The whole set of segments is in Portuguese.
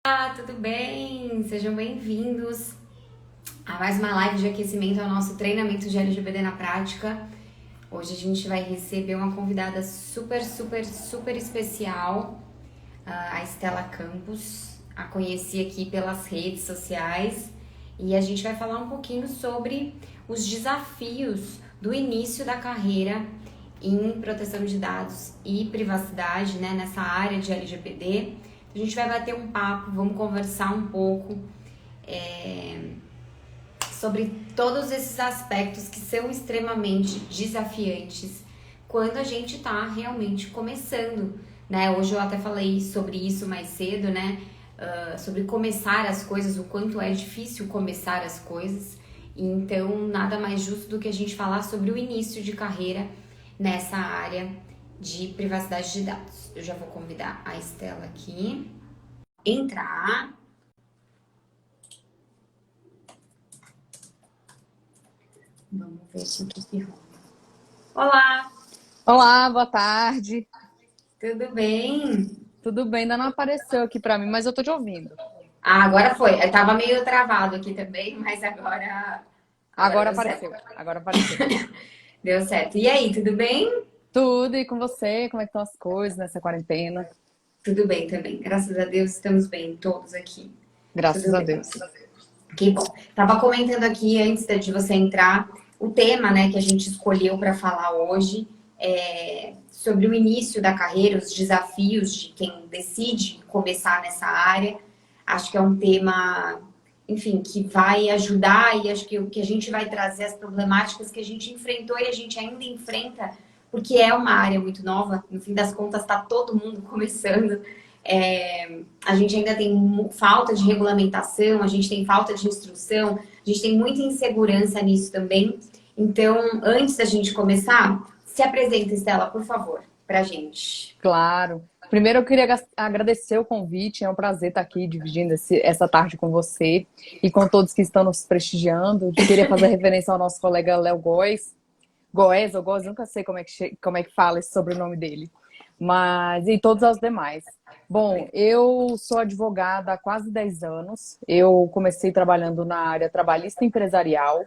Olá, tudo bem? Sejam bem-vindos a mais uma live de aquecimento ao nosso treinamento de LGBT na prática. Hoje a gente vai receber uma convidada super especial, a Estela Campos. A conheci aqui pelas redes sociais e a gente vai falar um pouquinho sobre os desafios do início da carreira em proteção de dados e privacidade, né, nessa área de LGPD. A gente vai bater um papo, vamos conversar um pouco sobre todos esses aspectos que são extremamente desafiantes quando a gente está realmente começando, né? Hoje eu até falei sobre isso mais cedo, né? Sobre começar as coisas, o quanto é difícil começar as coisas. Então, nada mais justo do que a gente falar sobre o início de carreira nessa área de privacidade de dados. Eu já vou convidar a Estela aqui, entrar. Vamos ver se aqui se rola. Olá, Olá, boa tarde. tudo bem? Tudo bem? Ainda não apareceu aqui pra mim, mas eu tô te ouvindo. Ah, agora foi. Eu tava meio travado aqui também, mas agora Agora deu certo. apareceu. Agora apareceu. Deu certo. E aí, tudo bem? Tudo, e com você? Como é que estão as coisas nessa quarentena? Tudo bem também. Graças a Deus estamos bem, todos aqui. Graças Tudo a bem. Deus. Que bom. Tava comentando aqui antes de você entrar o tema, né, que a gente escolheu para falar hoje sobre o início da carreira, os desafios de quem decide começar nessa área. Acho que é um tema, enfim, que vai ajudar e acho que o que a gente vai trazer as problemáticas que a gente enfrentou e a gente ainda enfrenta, porque é uma área muito nova. No fim das contas, está todo mundo começando. A gente ainda tem falta de regulamentação, a gente tem falta de instrução, a gente tem muita insegurança nisso também. Então, antes da gente começar, se apresenta, Estela, por favor, pra gente. Claro. Primeiro eu queria agradecer o convite, é um prazer estar aqui dividindo essa tarde com você e com todos que estão nos prestigiando. Queria fazer referência ao nosso colega Léo Góes. Góes ou Góes, nunca sei como é que fala esse sobrenome dele. Mas e todos os demais. Bom, eu sou advogada há quase 10 anos. Eu comecei trabalhando na área trabalhista empresarial.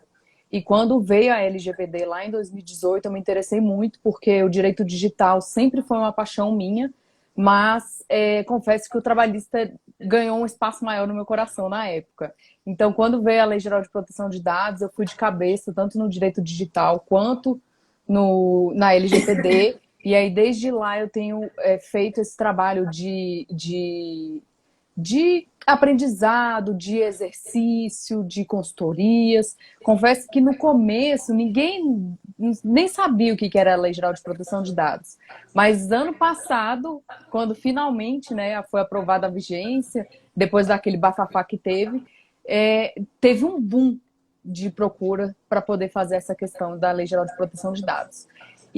E quando veio a LGPD lá em 2018, eu me interessei muito, porque o direito digital sempre foi uma paixão minha, mas confesso que o trabalhista ganhou um espaço maior no meu coração na época. Então, quando veio a Lei Geral de Proteção de Dados, eu fui de cabeça, tanto no direito digital quanto na LGPD. E aí, desde lá, eu tenho feito esse trabalho de aprendizado, de exercício, de consultorias. Confesso que no começo ninguém nem sabia o que era a Lei Geral de Proteção de Dados. Mas ano passado, quando finalmente, né, foi aprovada a vigência, depois daquele bafafá que teve um boom de procura para poder fazer essa questão da Lei Geral de Proteção de Dados.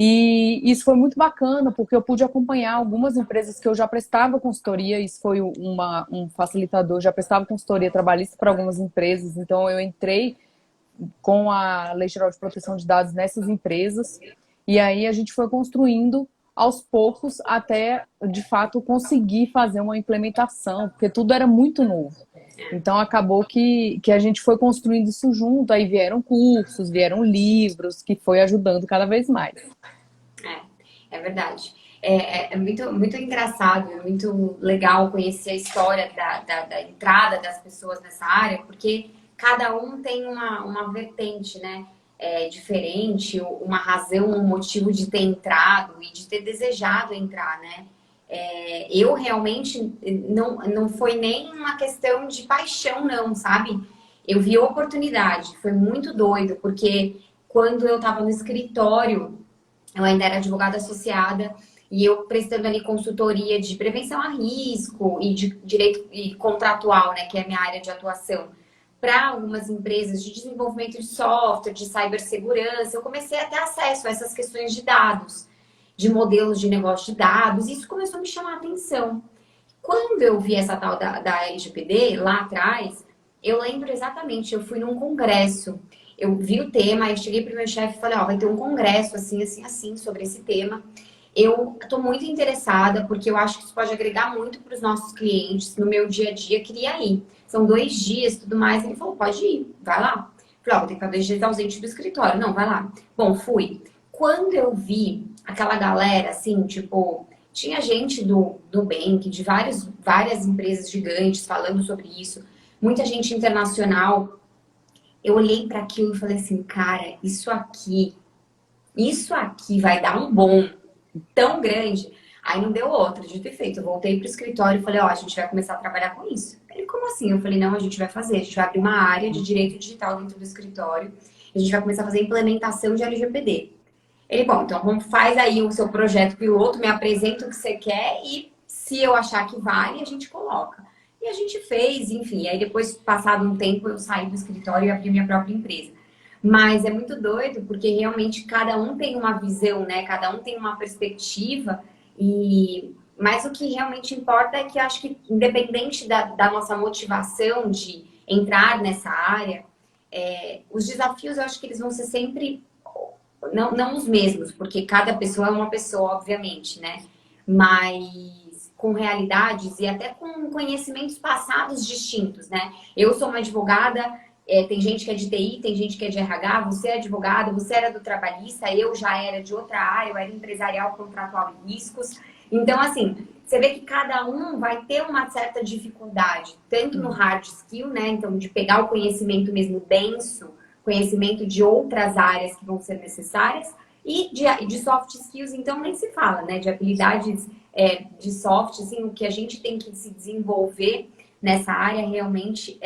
E isso foi muito bacana, porque eu pude acompanhar algumas empresas que eu já prestava consultoria, isso foi um facilitador, já prestava consultoria trabalhista para algumas empresas, então eu entrei com a Lei Geral de Proteção de Dados nessas empresas, e aí a gente foi construindo aos poucos até, de fato, conseguir fazer uma implementação, porque tudo era muito novo. Então acabou que a gente foi construindo isso junto, aí vieram cursos, vieram livros, que foi ajudando cada vez mais. É verdade. É muito engraçado, é muito legal conhecer a história da entrada das pessoas nessa área, porque cada um tem uma vertente, né? Diferente, uma razão, um motivo de ter entrado e de ter desejado entrar, né? Eu realmente não foi nem uma questão de paixão, não, sabe? Eu vi oportunidade, foi muito doido, porque quando eu estava no escritório, eu ainda era advogada associada e eu prestando ali consultoria de prevenção a risco e de direito e contratual, né, que é a minha área de atuação, para algumas empresas de desenvolvimento de software, de cibersegurança, eu comecei a ter acesso a essas questões de dados, de modelos de negócio de dados, e isso começou a me chamar a atenção. Quando eu vi essa tal da LGPD lá atrás, eu lembro exatamente, eu fui num congresso, eu vi o tema, aí cheguei pro meu chefe e falei, ó, vai ter um congresso assim, assim, assim, sobre esse tema. eu estou muito interessada, porque eu acho que isso pode agregar muito para os nossos clientes no meu dia a dia. Queria ir. São 2 dias e tudo mais. Ele falou, pode ir, vai lá. Eu falei, ó, vou ter que ficar 2 dias ausente do escritório. Não, vai lá. Bom, fui. Quando eu vi aquela galera, assim, tipo, tinha gente do Nubank, de várias empresas gigantes falando sobre isso, muita gente internacional. Eu olhei para aquilo e falei assim, cara, isso aqui vai dar um bom tão grande. Aí não deu outra, de ter feito. Eu voltei pro escritório e falei, ó, a gente vai começar a trabalhar com isso. Ele, como assim? Eu falei, não, a gente vai fazer. A gente vai abrir uma área de direito digital dentro do escritório. A gente vai começar a fazer implementação de LGPD. Ele, bom, então faz aí o seu projeto piloto, me apresenta o que você quer e se eu achar que vale, a gente coloca. E a gente fez, enfim. Aí depois, passado um tempo, eu saí do escritório e abri minha própria empresa. Mas é muito doido, porque realmente cada um tem uma visão, né? Cada um tem uma perspectiva. Mas o que realmente importa é que eu acho que, independente da nossa motivação de entrar nessa área, os desafios eu acho que eles vão ser sempre não os mesmos, porque cada pessoa é uma pessoa, obviamente, né? Mas com realidades e até com conhecimentos passados distintos, né? Eu sou uma advogada, tem gente que é de TI, tem gente que é de RH, você é advogada, você era do trabalhista, eu já era de outra área, eu era empresarial, contratual e riscos. Então, assim, você vê que cada um vai ter uma certa dificuldade, tanto no hard skill, né? Então, de pegar o conhecimento mesmo denso, conhecimento de outras áreas que vão ser necessárias, e de soft skills, então, nem se fala, né? De habilidades de soft, assim, o que a gente tem que se desenvolver nessa área realmente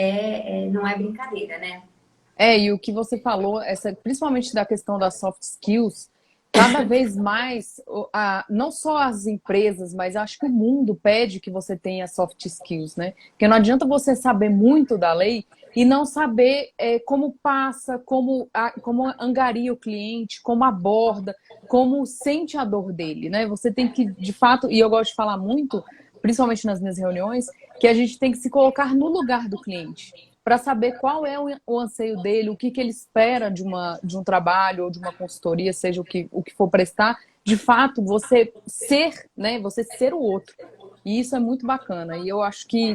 não é brincadeira, né? E o que você falou, principalmente da questão das soft skills, cada vez mais, não só as empresas, mas acho que o mundo pede que você tenha soft skills, né? Porque não adianta você saber muito da lei e não saber como passa, como angaria o cliente, como aborda, como sente a dor dele, né? Você tem que, de fato, e eu gosto de falar muito, principalmente nas minhas reuniões, que a gente tem que se colocar no lugar do cliente para saber qual é o anseio dele, o que ele espera de um trabalho ou de uma consultoria, seja o que for prestar. De fato, você ser, né? Você ser o outro. E isso é muito bacana. E eu acho que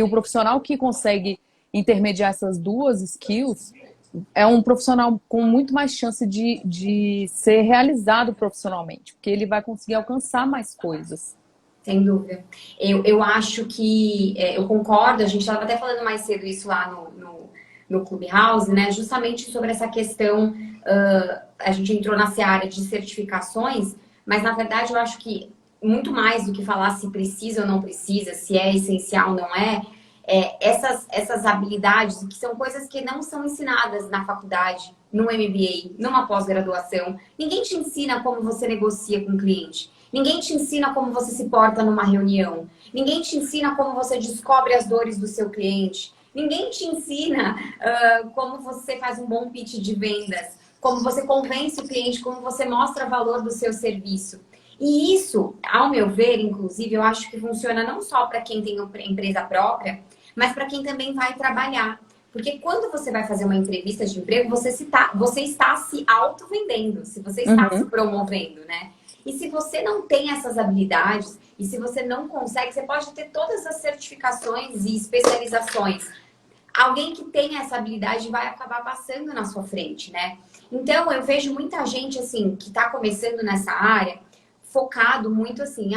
o profissional que consegue intermediar essas duas skills é um profissional com muito mais chance de ser realizado profissionalmente, porque ele vai conseguir alcançar mais coisas. Sem dúvida. Eu acho que, eu concordo, a gente estava até falando mais cedo isso lá no Clubhouse, né? Justamente sobre essa questão, a gente entrou na seara de certificações, mas na verdade eu acho que muito mais do que falar se precisa ou não precisa, se é essencial ou não essas habilidades, que são coisas que não são ensinadas na faculdade, no MBA, numa pós-graduação. Ninguém te ensina como você negocia com o cliente. Ninguém te ensina como você se porta numa reunião. Ninguém te ensina como você descobre as dores do seu cliente. Ninguém te ensina como você faz um bom pitch de vendas, como você convence o cliente, como você mostra valor do seu serviço. E isso, ao meu ver, inclusive, eu acho que funciona não só para quem tem empresa própria, mas para quem também vai trabalhar. Porque quando você vai fazer uma entrevista de emprego, você está se auto-vendendo, se você está se promovendo, né? E se você não tem essas habilidades, e se você não consegue, você pode ter todas as certificações e especializações. Alguém que tem essa habilidade vai acabar passando na sua frente, né? Então, eu vejo muita gente, assim, que está começando nessa área, focado muito assim,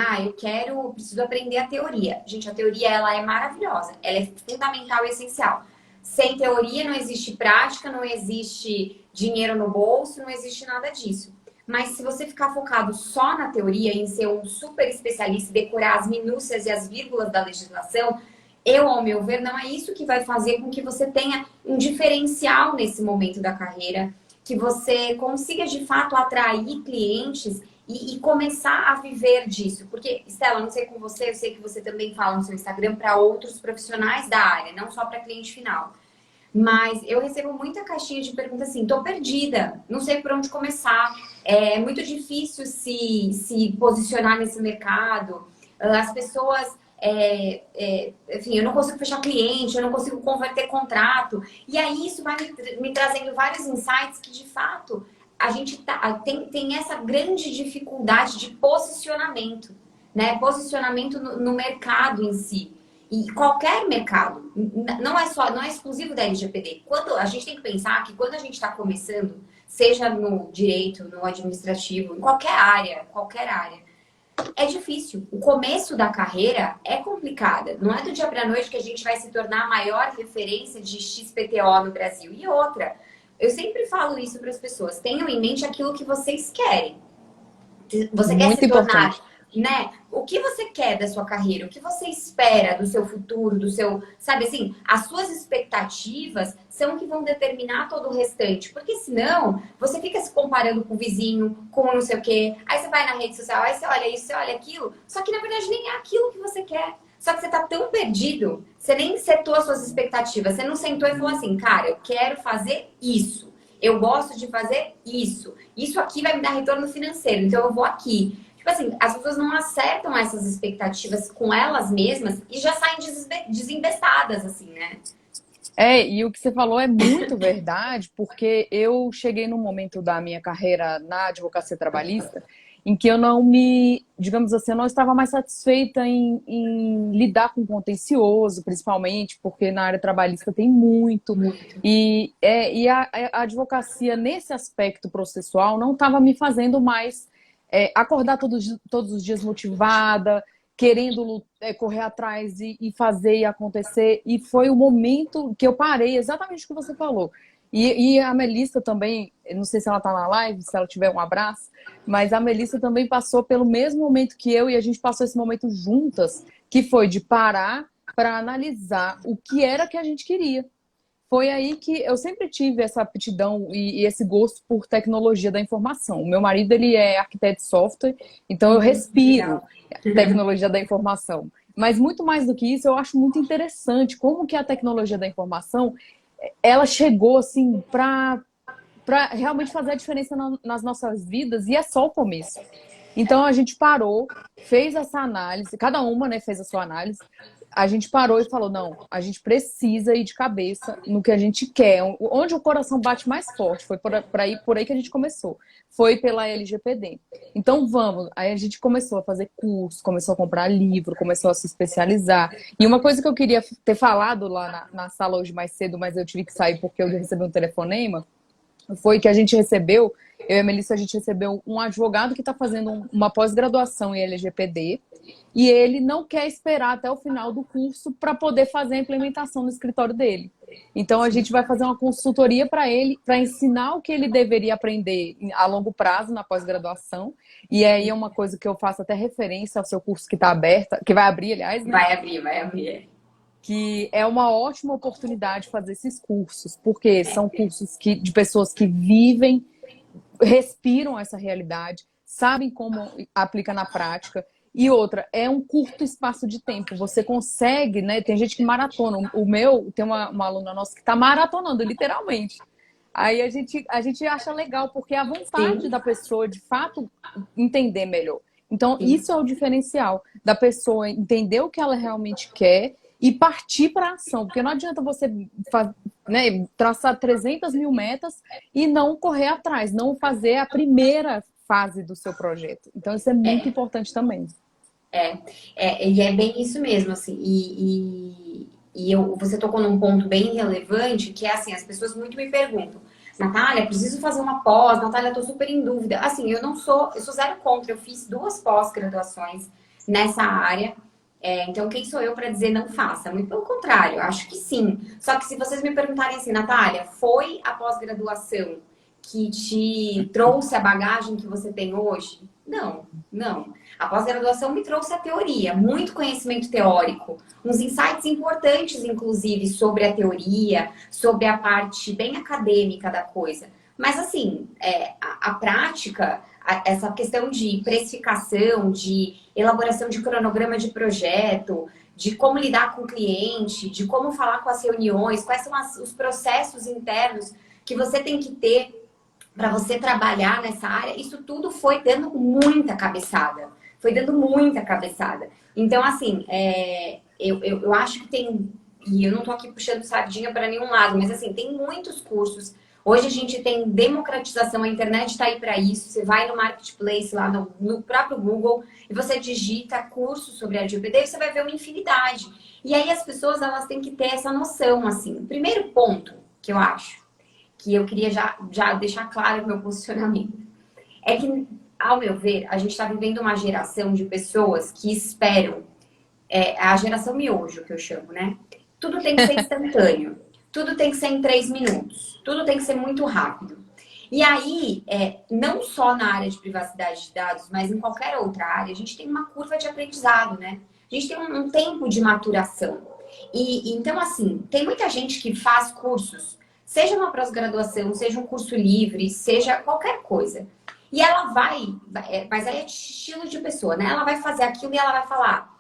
preciso aprender a teoria. Gente, a teoria, ela é maravilhosa, ela é fundamental e essencial. Sem teoria não existe prática, não existe dinheiro no bolso, não existe nada disso. Mas se você ficar focado só na teoria, em ser um super especialista, decorar as minúcias e as vírgulas da legislação, ao meu ver, não é isso que vai fazer com que você tenha um diferencial nesse momento da carreira, que você consiga, de fato, atrair clientes e começar a viver disso. Porque, Estela, não sei com você, eu sei que você também fala no seu Instagram para outros profissionais da área, não só para cliente final. Mas eu recebo muita caixinha de perguntas assim, tô perdida, não sei por onde começar, é muito difícil se posicionar nesse mercado, as pessoas, enfim, eu não consigo fechar cliente, eu não consigo converter contrato, e aí isso vai me trazendo vários insights que de fato a gente tem essa grande dificuldade de posicionamento, né? Posicionamento no mercado em si. E qualquer mercado, não é exclusivo da LGPD. Quando a gente tem que pensar que quando a gente está começando, seja no direito, no administrativo, em qualquer área, é difícil. O começo da carreira é complicada. Não é do dia para a noite que a gente vai se tornar a maior referência de XPTO no Brasil. E outra, eu sempre falo isso para as pessoas: tenham em mente aquilo que vocês querem. Você quer Muito se tornar, importante. né? O que você quer da sua carreira? O que você espera do seu futuro, do seu, sabe assim, as suas expectativas são o que vão determinar todo o restante. Porque senão, você fica se comparando com o vizinho, com não sei o quê. Aí você vai na rede social, aí você olha isso, você olha aquilo. Só que na verdade nem é aquilo que você quer. Só que você tá tão perdido, você nem setou as suas expectativas. Você não sentou e falou assim, cara, eu quero fazer isso. Eu gosto de fazer isso. Isso aqui vai me dar retorno financeiro, então eu vou aqui. Tipo assim, as pessoas não acertam essas expectativas com elas mesmas e já saem desembestadas, assim, né? E o que você falou é muito verdade, porque eu cheguei num momento da minha carreira na advocacia trabalhista em que eu não me, digamos assim, eu não estava mais satisfeita em lidar com contencioso, principalmente, porque na área trabalhista tem muito. Muito. E a advocacia, nesse aspecto processual, não estava me fazendo mais acordar todos os dias motivada, querendo correr atrás e fazer e acontecer. E foi o momento que eu parei, exatamente o que você falou. E a Melissa também, não sei se ela está na live, se ela tiver um abraço, mas a Melissa também passou pelo mesmo momento que eu, e a gente passou esse momento juntas, que foi de parar para analisar o que era que a gente queria. Foi aí que eu sempre tive essa aptidão e esse gosto por tecnologia da informação. O meu marido, ele é arquiteto de software, então eu respiro Legal. tecnologia da informação. Mas muito mais do que isso, eu acho muito interessante como que a tecnologia da informação, ela chegou assim para realmente fazer a diferença nas nossas vidas, e é só o começo. Então a gente parou, fez essa análise, cada uma, né, fez a sua análise. A gente parou e falou, não, a gente precisa ir de cabeça no que a gente quer, onde o coração bate mais forte. Foi por aí que a gente começou. Foi pela LGPD. Então vamos, aí a gente começou a fazer curso, começou a comprar livro, começou a se especializar. E uma coisa que eu queria ter falado lá na sala hoje mais cedo, mas eu tive que sair porque eu recebi um telefonema, foi que a gente recebeu, eu e a Melissa, a gente recebeu um advogado que está fazendo uma pós-graduação em LGPD, e ele não quer esperar até o final do curso para poder fazer a implementação no escritório dele. Então a gente vai fazer uma consultoria para ele, para ensinar o que ele deveria aprender a longo prazo na pós-graduação. E aí é uma coisa que eu faço até referência ao seu curso que está aberto, que vai abrir, aliás, né? Vai abrir. Que é uma ótima oportunidade fazer esses cursos, porque são cursos de pessoas que vivem, respiram essa realidade, sabem como aplica na prática. E outra, é um curto espaço de tempo. Você consegue, né? Tem gente que maratona. Tem uma aluna nossa que está maratonando, literalmente. Aí a gente acha legal, porque é a vontade Sim, da pessoa, de fato, entender melhor. Então, sim. isso é o diferencial da pessoa entender o que ela realmente quer e partir para a ação. Porque não adianta você né, traçar 300 mil metas e não correr atrás, não fazer a primeira fase do seu projeto. Então, isso é muito É, importante também. e é bem isso mesmo, assim. Você tocou num ponto bem relevante, que é assim, as pessoas muito me perguntam, Natália, preciso fazer uma pós, Natália, eu tô super em dúvida. Assim, eu sou zero contra, eu fiz 2 pós-graduações nessa área. Então, quem sou eu para dizer não faça? Muito pelo contrário, eu acho que sim. Só que se vocês me perguntarem assim, Natália, foi a pós-graduação que te trouxe a bagagem que você tem hoje? Não, não. A pós-graduação me trouxe a teoria, muito conhecimento teórico, uns insights importantes, inclusive, sobre a teoria, sobre a parte bem acadêmica da coisa. Mas, assim, a prática, essa questão de precificação, de elaboração de cronograma de projeto, de como lidar com o cliente, de como falar com as reuniões, quais são os processos internos que você tem que ter para você trabalhar nessa área, isso tudo foi dando muita cabeçada. Foi dando muita cabeçada. Então, assim, eu acho que tem. E eu não tô aqui puxando sardinha para nenhum lado, mas assim, tem muitos cursos. Hoje a gente tem democratização, a internet está aí para isso. Você vai no marketplace, lá no próprio Google, e você digita curso sobre LGBT e você vai ver uma infinidade. E aí as pessoas, elas têm que ter essa noção, assim. O primeiro ponto que eu acho, que eu queria já deixar claro o meu posicionamento, é que, ao meu ver, a gente está vivendo uma geração de pessoas que esperam, a geração miojo, que eu chamo, né? Tudo tem que ser instantâneo, tudo tem que ser em 3 minutos, tudo tem que ser muito rápido. E aí, não só na área de privacidade de dados, mas em qualquer outra área, a gente tem uma curva de aprendizado, né? A gente tem um tempo de maturação. E então, assim, tem muita gente que faz cursos, seja uma pós-graduação, seja um curso livre, seja qualquer coisa. E ela vai, mas aí é estilo de pessoa, né? Ela vai fazer aquilo e ela vai falar,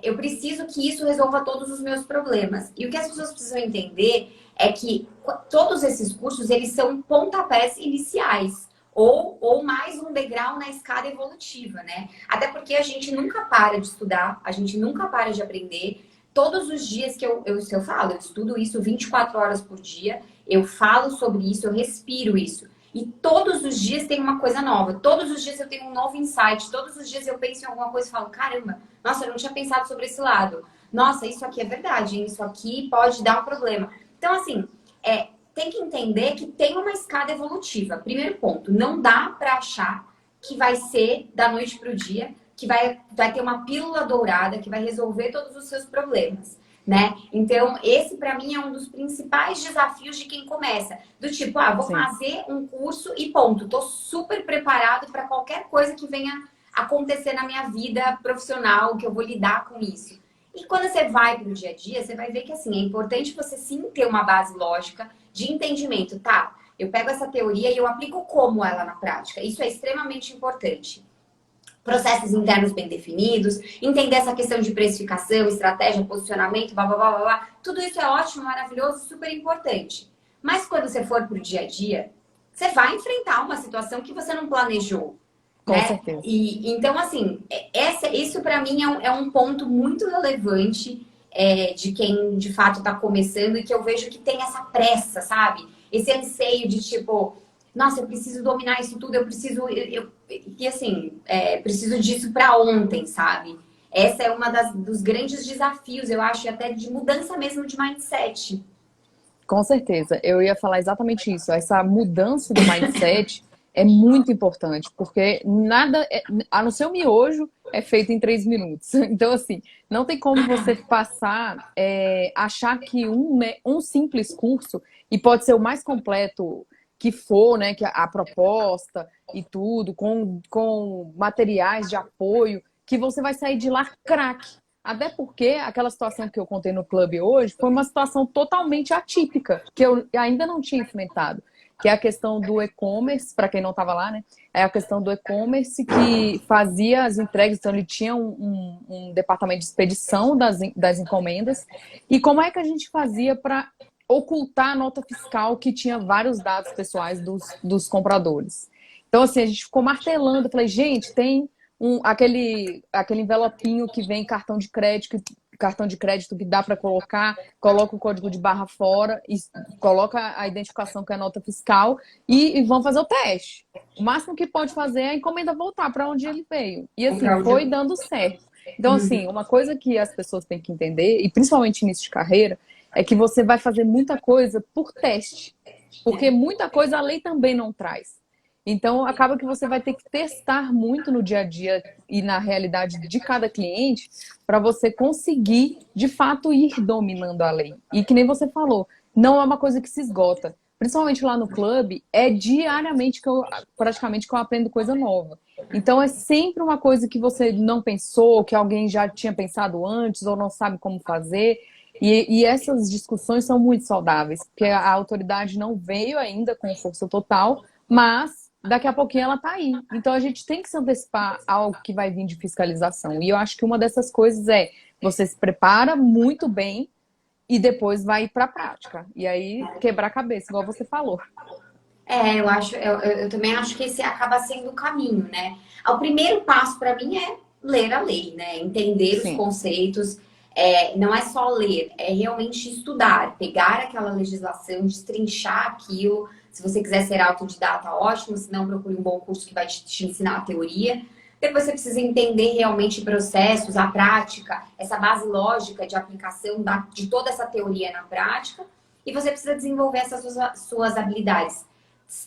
eu preciso que isso resolva todos os meus problemas. E o que as pessoas precisam entender é que todos esses cursos, eles são pontapés iniciais. Ou mais um degrau na escada evolutiva, né? Até porque a gente nunca para de estudar, a gente nunca para de aprender. Todos os dias que eu falo, eu estudo isso 24 horas por dia, eu falo sobre isso, eu respiro isso. E todos os dias tem uma coisa nova. Todos os dias eu tenho um novo insight. Todos os dias eu penso em alguma coisa e falo, caramba, nossa, eu não tinha pensado sobre esse lado. Nossa, isso aqui é verdade, hein? Isso aqui pode dar um problema. Então, assim, tem que entender que tem uma escada evolutiva. Primeiro ponto, não dá para achar que vai ser da noite para o dia, que vai ter uma pílula dourada que vai resolver todos os seus problemas. Né? Então, esse para mim é um dos principais desafios de quem começa. Do tipo, vou fazer um curso e ponto. Tô super preparado para qualquer coisa que venha acontecer na minha vida profissional, que eu vou lidar com isso. E quando você vai para o dia a dia, você vai ver que assim, é importante você sim ter uma base lógica de entendimento. Tá, eu pego essa teoria e eu aplico como ela na prática. Isso é extremamente importante. Processos internos bem definidos, entender essa questão de precificação, estratégia, posicionamento, blá, blá, blá, blá, blá. Tudo isso é ótimo, maravilhoso, super importante. Mas quando você for para o dia a dia, você vai enfrentar uma situação que você não planejou. Com Né? certeza. E, então, assim, isso para mim é um ponto muito relevante de quem de fato está começando e que eu vejo que tem essa pressa, sabe? Esse anseio de tipo, nossa, eu preciso dominar isso tudo, eu preciso. E assim, preciso disso para ontem, sabe? Essa é uma dos grandes desafios, eu acho, até de mudança mesmo de mindset. Com certeza, eu ia falar exatamente isso. Essa mudança do mindset é muito importante, porque nada, a não ser o miojo, é feito em 3 minutos. Então, assim, não tem como você passar, achar que um simples curso, e pode ser o mais completo que for, né, que a proposta e tudo, com materiais de apoio, que você vai sair de lá craque. Até porque aquela situação que eu contei no clube hoje foi uma situação totalmente atípica, que eu ainda não tinha enfrentado, que é a questão do e-commerce, para quem não estava lá, né? É a questão do e-commerce que fazia as entregas, então ele tinha um departamento de expedição das encomendas. E como é que a gente fazia para ocultar a nota fiscal que tinha vários dados pessoais dos compradores? Então, assim, a gente ficou martelando, eu falei, gente, tem aquele envelopinho que vem cartão de crédito que dá para coloca o código de barra fora, e coloca a identificação que é a nota fiscal e vão fazer o teste. O máximo que pode fazer é a encomenda voltar para onde ele veio. E assim, foi dando certo. Então, assim, uma coisa que as pessoas têm que entender, e principalmente início de carreira, é que você vai fazer muita coisa por teste. Porque muita coisa a lei também não traz. Então, acaba que você vai ter que testar muito no dia a dia e na realidade de cada cliente para você conseguir, de fato, ir dominando a lei. E que nem você falou, não é uma coisa que se esgota. Principalmente lá no clube, é diariamente praticamente que eu aprendo coisa nova. Então, é sempre uma coisa que você não pensou, que alguém já tinha pensado antes ou não sabe como fazer. E essas discussões são muito saudáveis, porque a autoridade não veio ainda com força total, mas daqui a pouquinho ela tá aí. Então a gente tem que se antecipar ao que vai vir de fiscalização. E eu acho que uma dessas coisas é você se prepara muito bem e depois vai para a prática. E aí quebrar a cabeça, igual você falou. Eu também acho que esse acaba sendo o caminho, né? O primeiro passo para mim é ler a lei, né? Entender os conceitos. não é só ler, é realmente estudar, pegar aquela legislação, destrinchar aquilo. Se você quiser ser autodidata, ótimo, se não, procure um bom curso que vai te ensinar a teoria. Depois você precisa entender realmente processos, a prática, essa base lógica de aplicação de toda essa teoria na prática. E você precisa desenvolver essas suas habilidades,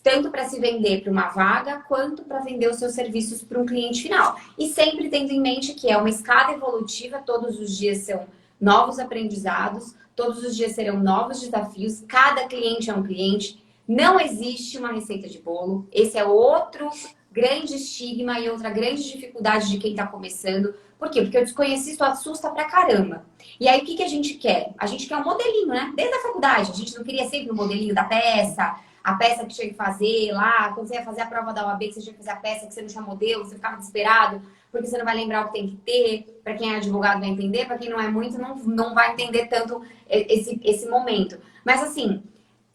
tanto para se vender para uma vaga, quanto para vender os seus serviços para um cliente final. E sempre tendo em mente que é uma escada evolutiva, todos os dias são novos aprendizados, todos os dias serão novos desafios, cada cliente é um cliente, não existe uma receita de bolo. Esse é outro grande estigma e outra grande dificuldade de quem está começando. Por quê? Porque o desconhecido assusta pra caramba. E aí, o que a gente quer? A gente quer um modelinho, né? Desde a faculdade, a gente não queria sempre o modelinho da peça, a peça que tinha que fazer lá, quando você ia fazer a prova da OAB, que você tinha que fazer a peça que você não tinha modelo, você ficava desesperado, porque você não vai lembrar o que tem que ter. Para quem é advogado vai entender, para quem não é muito, não vai entender tanto esse momento. Mas assim,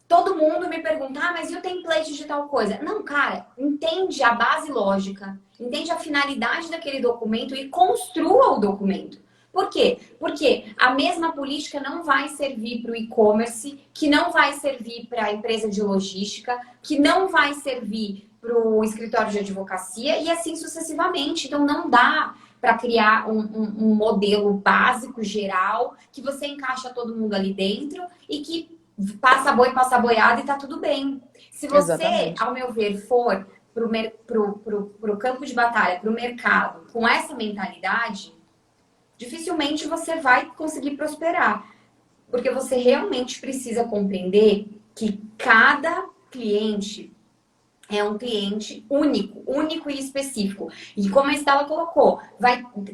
todo mundo me pergunta, mas e o template de tal coisa? Não, cara, entende a base lógica, entende a finalidade daquele documento e construa o documento. Por quê? Porque a mesma política não vai servir para o e-commerce, que não vai servir para a empresa de logística, que não vai servir para o escritório de advocacia e assim sucessivamente. Então não dá para criar um modelo básico, geral, que você encaixa todo mundo ali dentro e que passa boi, passa boiada e tá tudo bem. Se você, Exatamente. ao meu ver, for pro campo de batalha, pro mercado, com essa mentalidade, dificilmente você vai conseguir prosperar. Porque você realmente precisa compreender que cada cliente é um cliente único, único e específico. E como a Estela colocou,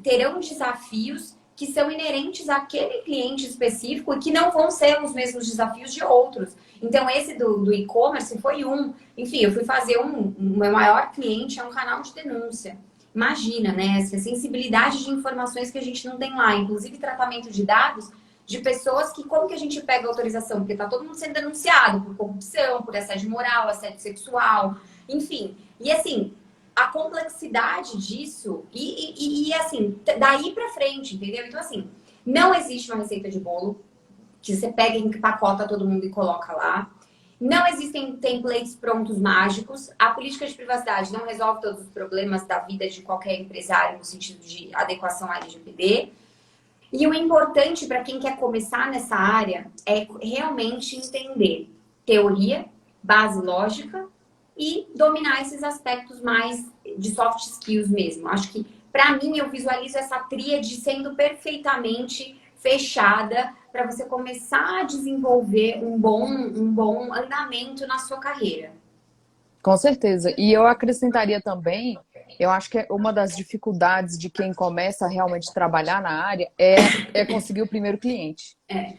terão desafios que são inerentes àquele cliente específico e que não vão ser os mesmos desafios de outros. Então, esse do e-commerce foi um. Enfim, eu fui fazer o meu maior cliente é um canal de denúncia. Imagina, né? Essa sensibilidade de informações que a gente não tem lá. Inclusive, tratamento de dados de pessoas que, como que a gente pega a autorização? Porque tá todo mundo sendo denunciado por corrupção, por assédio moral, assédio sexual, enfim. E assim, a complexidade disso e assim, daí pra frente, entendeu? Então, assim, não existe uma receita de bolo que você pega e empacota todo mundo e coloca lá. Não existem templates prontos mágicos. A política de privacidade não resolve todos os problemas da vida de qualquer empresário no sentido de adequação à LGPD. E o importante para quem quer começar nessa área é realmente entender teoria, base lógica e dominar esses aspectos mais de soft skills mesmo. Acho que, para mim, eu visualizo essa tríade sendo perfeitamente fechada para você começar a desenvolver um bom andamento na sua carreira. Com certeza. E eu acrescentaria também, eu acho que uma das dificuldades de quem começa a realmente trabalhar na área é conseguir o primeiro cliente. É.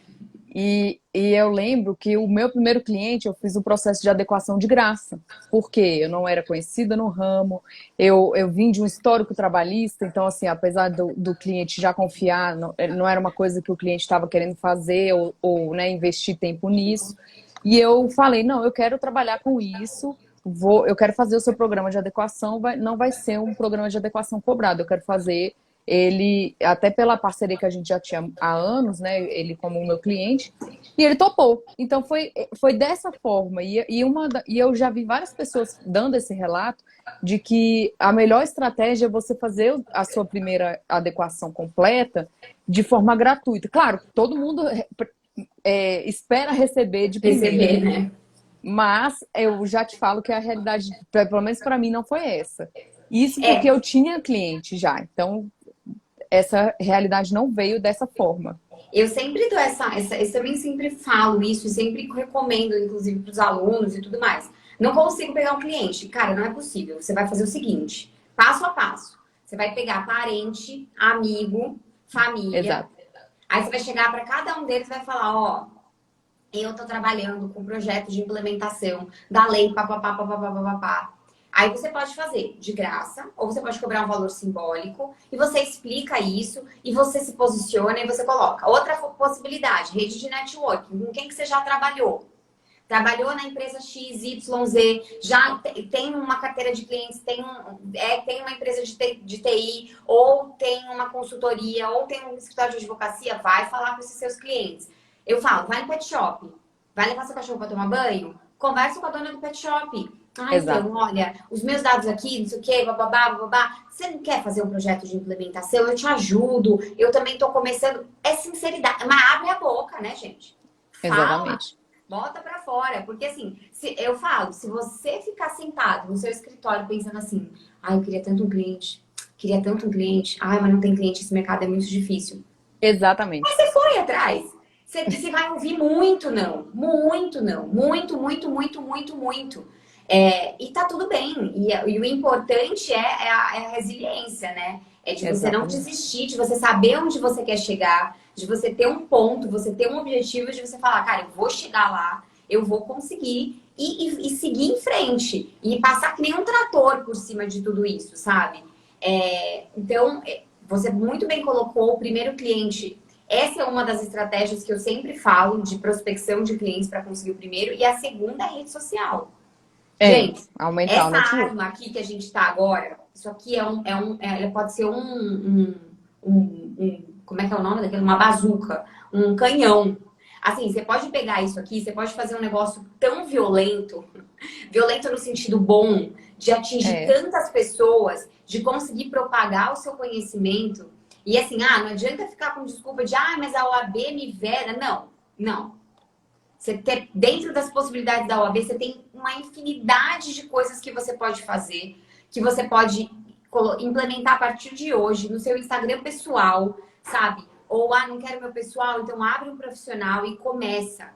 E eu lembro que o meu primeiro cliente, eu fiz o processo de adequação de graça, porque eu não era conhecida no ramo, eu vim de um histórico trabalhista, então, assim, apesar do cliente já confiar, não era uma coisa que o cliente estava querendo fazer ou né, investir tempo nisso. E eu falei, não, eu quero trabalhar com isso, eu quero fazer o seu programa de adequação, não vai ser um programa de adequação cobrado, eu quero fazer ele, até pela parceria que a gente já tinha há anos, né, ele como meu cliente, e ele topou. Então foi dessa forma, e eu já vi várias pessoas dando esse relato de que a melhor estratégia é você fazer a sua primeira adequação completa de forma gratuita. Claro, todo mundo espera receber de primeira. Receber, né? Mas eu já te falo que a realidade, pelo menos para mim, não foi essa. Isso porque eu tinha cliente já. Então, essa realidade não veio dessa forma. Eu sempre dou eu também sempre falo isso, sempre recomendo, inclusive, para os alunos e tudo mais. Não consigo pegar um cliente. Cara, não é possível. Você vai fazer o seguinte, passo a passo. Você vai pegar parente, amigo, família. Exato. Aí você vai chegar para cada um deles e vai falar, ó, eu tô trabalhando com um projeto de implementação da lei, papapá, papapá, papapá. Aí você pode fazer de graça, ou você pode cobrar um valor simbólico, e você explica isso, e você se posiciona e você coloca. Outra possibilidade, rede de networking, com quem que você já trabalhou. trabalhou na empresa XYZ, já tem uma carteira de clientes, tem uma empresa de TI, ou tem uma consultoria, ou tem um escritório de advocacia, vai falar com esses seus clientes. Eu falo, vai no pet shop, vai levar seu cachorro para tomar banho, conversa com a dona do pet shop. Ah, Exato. então, olha, os meus dados aqui, não sei o quê, bababá, bababá. Você não quer fazer um projeto de implementação? Eu te ajudo. Eu também tô começando. É sinceridade. Mas abre a boca, né, gente? Fala, Exatamente. bota pra fora. Porque, assim, eu falo, se você ficar sentado no seu escritório pensando assim, ai, eu queria tanto um cliente, queria tanto um cliente, ai, mas não tem cliente, esse mercado é muito difícil. Mas Exatamente. você foi atrás. Você vai ouvir muito não. Muito não. Muito, muito, muito, muito, muito. E tá tudo bem. E o importante é a resiliência, né? É de você não Exatamente. desistir, de você saber onde você quer chegar, de você ter um ponto, você ter um objetivo, de você falar, cara, eu vou chegar lá, eu vou conseguir e seguir em frente. E passar que nem um trator por cima de tudo isso, sabe? Então, você muito bem colocou o primeiro cliente. Essa é uma das estratégias que eu sempre falo de prospecção de clientes para conseguir o primeiro. E a segunda é a rede social. Gente, Aumentar o essa network. arma aqui que a gente está agora, isso aqui pode ser como é que é o nome daquilo? Uma bazuca, um canhão. Assim, você pode pegar isso aqui, você pode fazer um negócio tão violento, violento no sentido bom, de atingir É, tantas pessoas, de conseguir propagar o seu conhecimento. E assim, não adianta ficar com desculpa de, mas a OAB me veda. Não, não. Você ter, dentro das possibilidades da OAB, você tem uma infinidade de coisas que você pode fazer, que você pode implementar a partir de hoje no seu Instagram pessoal, sabe? Ou, não quero meu pessoal, então abre um profissional e começa.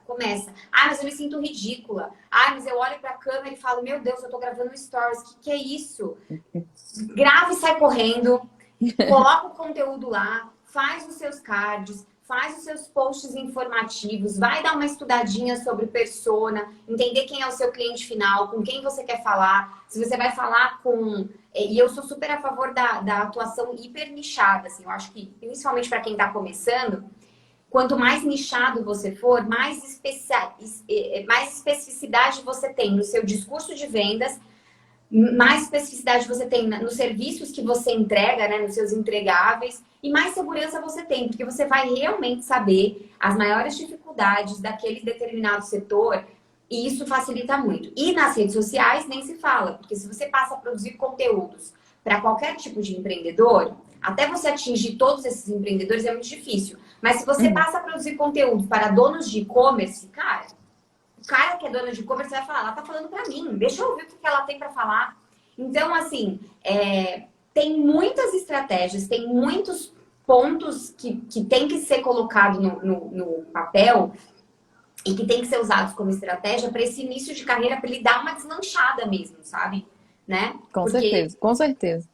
Mas eu me sinto ridícula. Mas eu olho pra câmera e falo, meu Deus, eu tô gravando um stories, que é isso? Grava e sai correndo, coloca o conteúdo lá, faz os seus cards, faz os seus posts informativos, vai dar uma estudadinha sobre persona, entender quem é o seu cliente final, com quem você quer falar, se você vai falar com... E eu sou super a favor da atuação hiper nichada, assim, eu acho que, principalmente para quem está começando, quanto mais nichado você for, mais especificidade você tem no seu discurso de vendas, mais especificidade você tem nos serviços que você entrega, né, nos seus entregáveis, e mais segurança você tem, porque você vai realmente saber as maiores dificuldades daquele determinado setor, e isso facilita muito. E nas redes sociais nem se fala, porque se você passa a produzir conteúdos para qualquer tipo de empreendedor, até você atingir todos esses empreendedores é muito difícil. Mas se você uhum. passa a produzir conteúdo para donos de e-commerce, cara, o cara que é dona de e-commerce vai falar, ela tá falando pra mim, deixa eu ouvir o que ela tem pra falar. Então, assim, tem muitas estratégias, tem muitos pontos que tem que ser colocado no papel e que tem que ser usados como estratégia para esse início de carreira, para ele dar uma deslanchada mesmo, sabe? Né? Com Porque certeza, com certeza.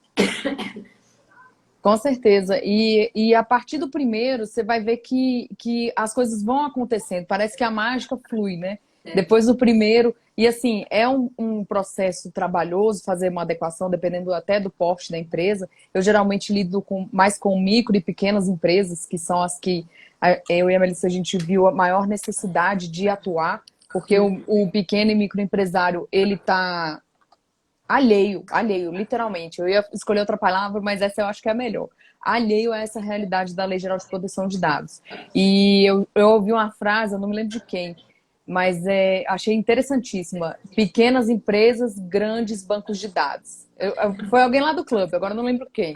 Com certeza. E a partir do primeiro, você vai ver que as coisas vão acontecendo. Parece que a mágica flui, né? Depois do primeiro. E assim, é um processo trabalhoso fazer uma adequação, dependendo até do porte da empresa. Eu geralmente lido mais com micro e pequenas empresas, que são as que eu e a Melissa, a gente viu a maior necessidade de atuar, porque o pequeno e microempresário, ele está alheio, literalmente. Eu ia escolher outra palavra, mas essa eu acho que é a melhor. Alheio a essa realidade da Lei Geral de Proteção de Dados. E eu ouvi uma frase, eu não me lembro de quem, mas achei interessantíssima. Pequenas empresas, grandes bancos de dados. Foi alguém lá do clube, agora eu não lembro quem.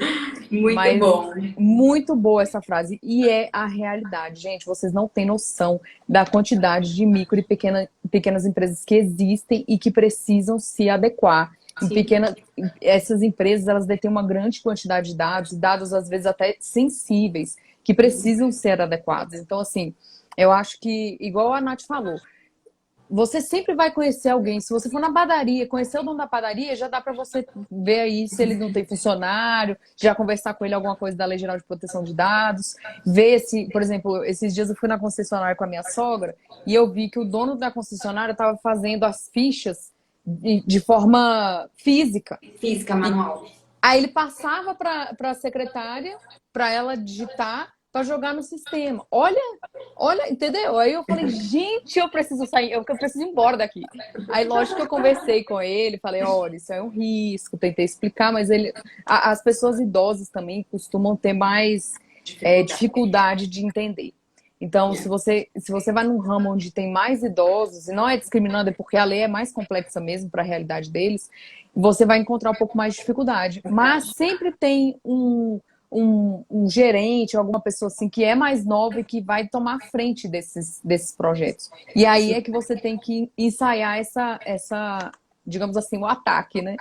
muito Mas bom. muito boa essa frase. E é a realidade. Gente, vocês não têm noção da quantidade de micro e pequenas empresas que existem e que precisam se adequar. Essas empresas, elas detêm uma grande quantidade de dados às vezes até sensíveis, que precisam ser adequados. Então, assim, eu acho que, igual a Nath falou, você sempre vai conhecer alguém. Se você for na padaria, conhecer o dono da padaria, já dá para você ver aí se ele não tem funcionário, já conversar com ele alguma coisa da Lei Geral de Proteção de Dados, ver se, por exemplo, esses dias eu fui na concessionária com a minha sogra e eu vi que o dono da concessionária estava fazendo as fichas de forma física. Física, manual. Aí ele passava para a secretária, para ela digitar, para jogar no sistema. Olha, entendeu? Aí eu falei, gente, eu preciso sair, eu preciso ir embora daqui. Aí, lógico que eu conversei com ele, falei, olha, isso é um risco, tentei explicar, mas as pessoas idosas também costumam ter mais dificuldade de entender. Então, se você vai num ramo onde tem mais idosos, e não é discriminando, é porque a lei é mais complexa mesmo para a realidade deles, você vai encontrar um pouco mais de dificuldade. Mas sempre tem um gerente, alguma pessoa assim que é mais nova e que vai tomar frente desses projetos. E aí é que você tem que ensaiar essa digamos assim, o ataque, né?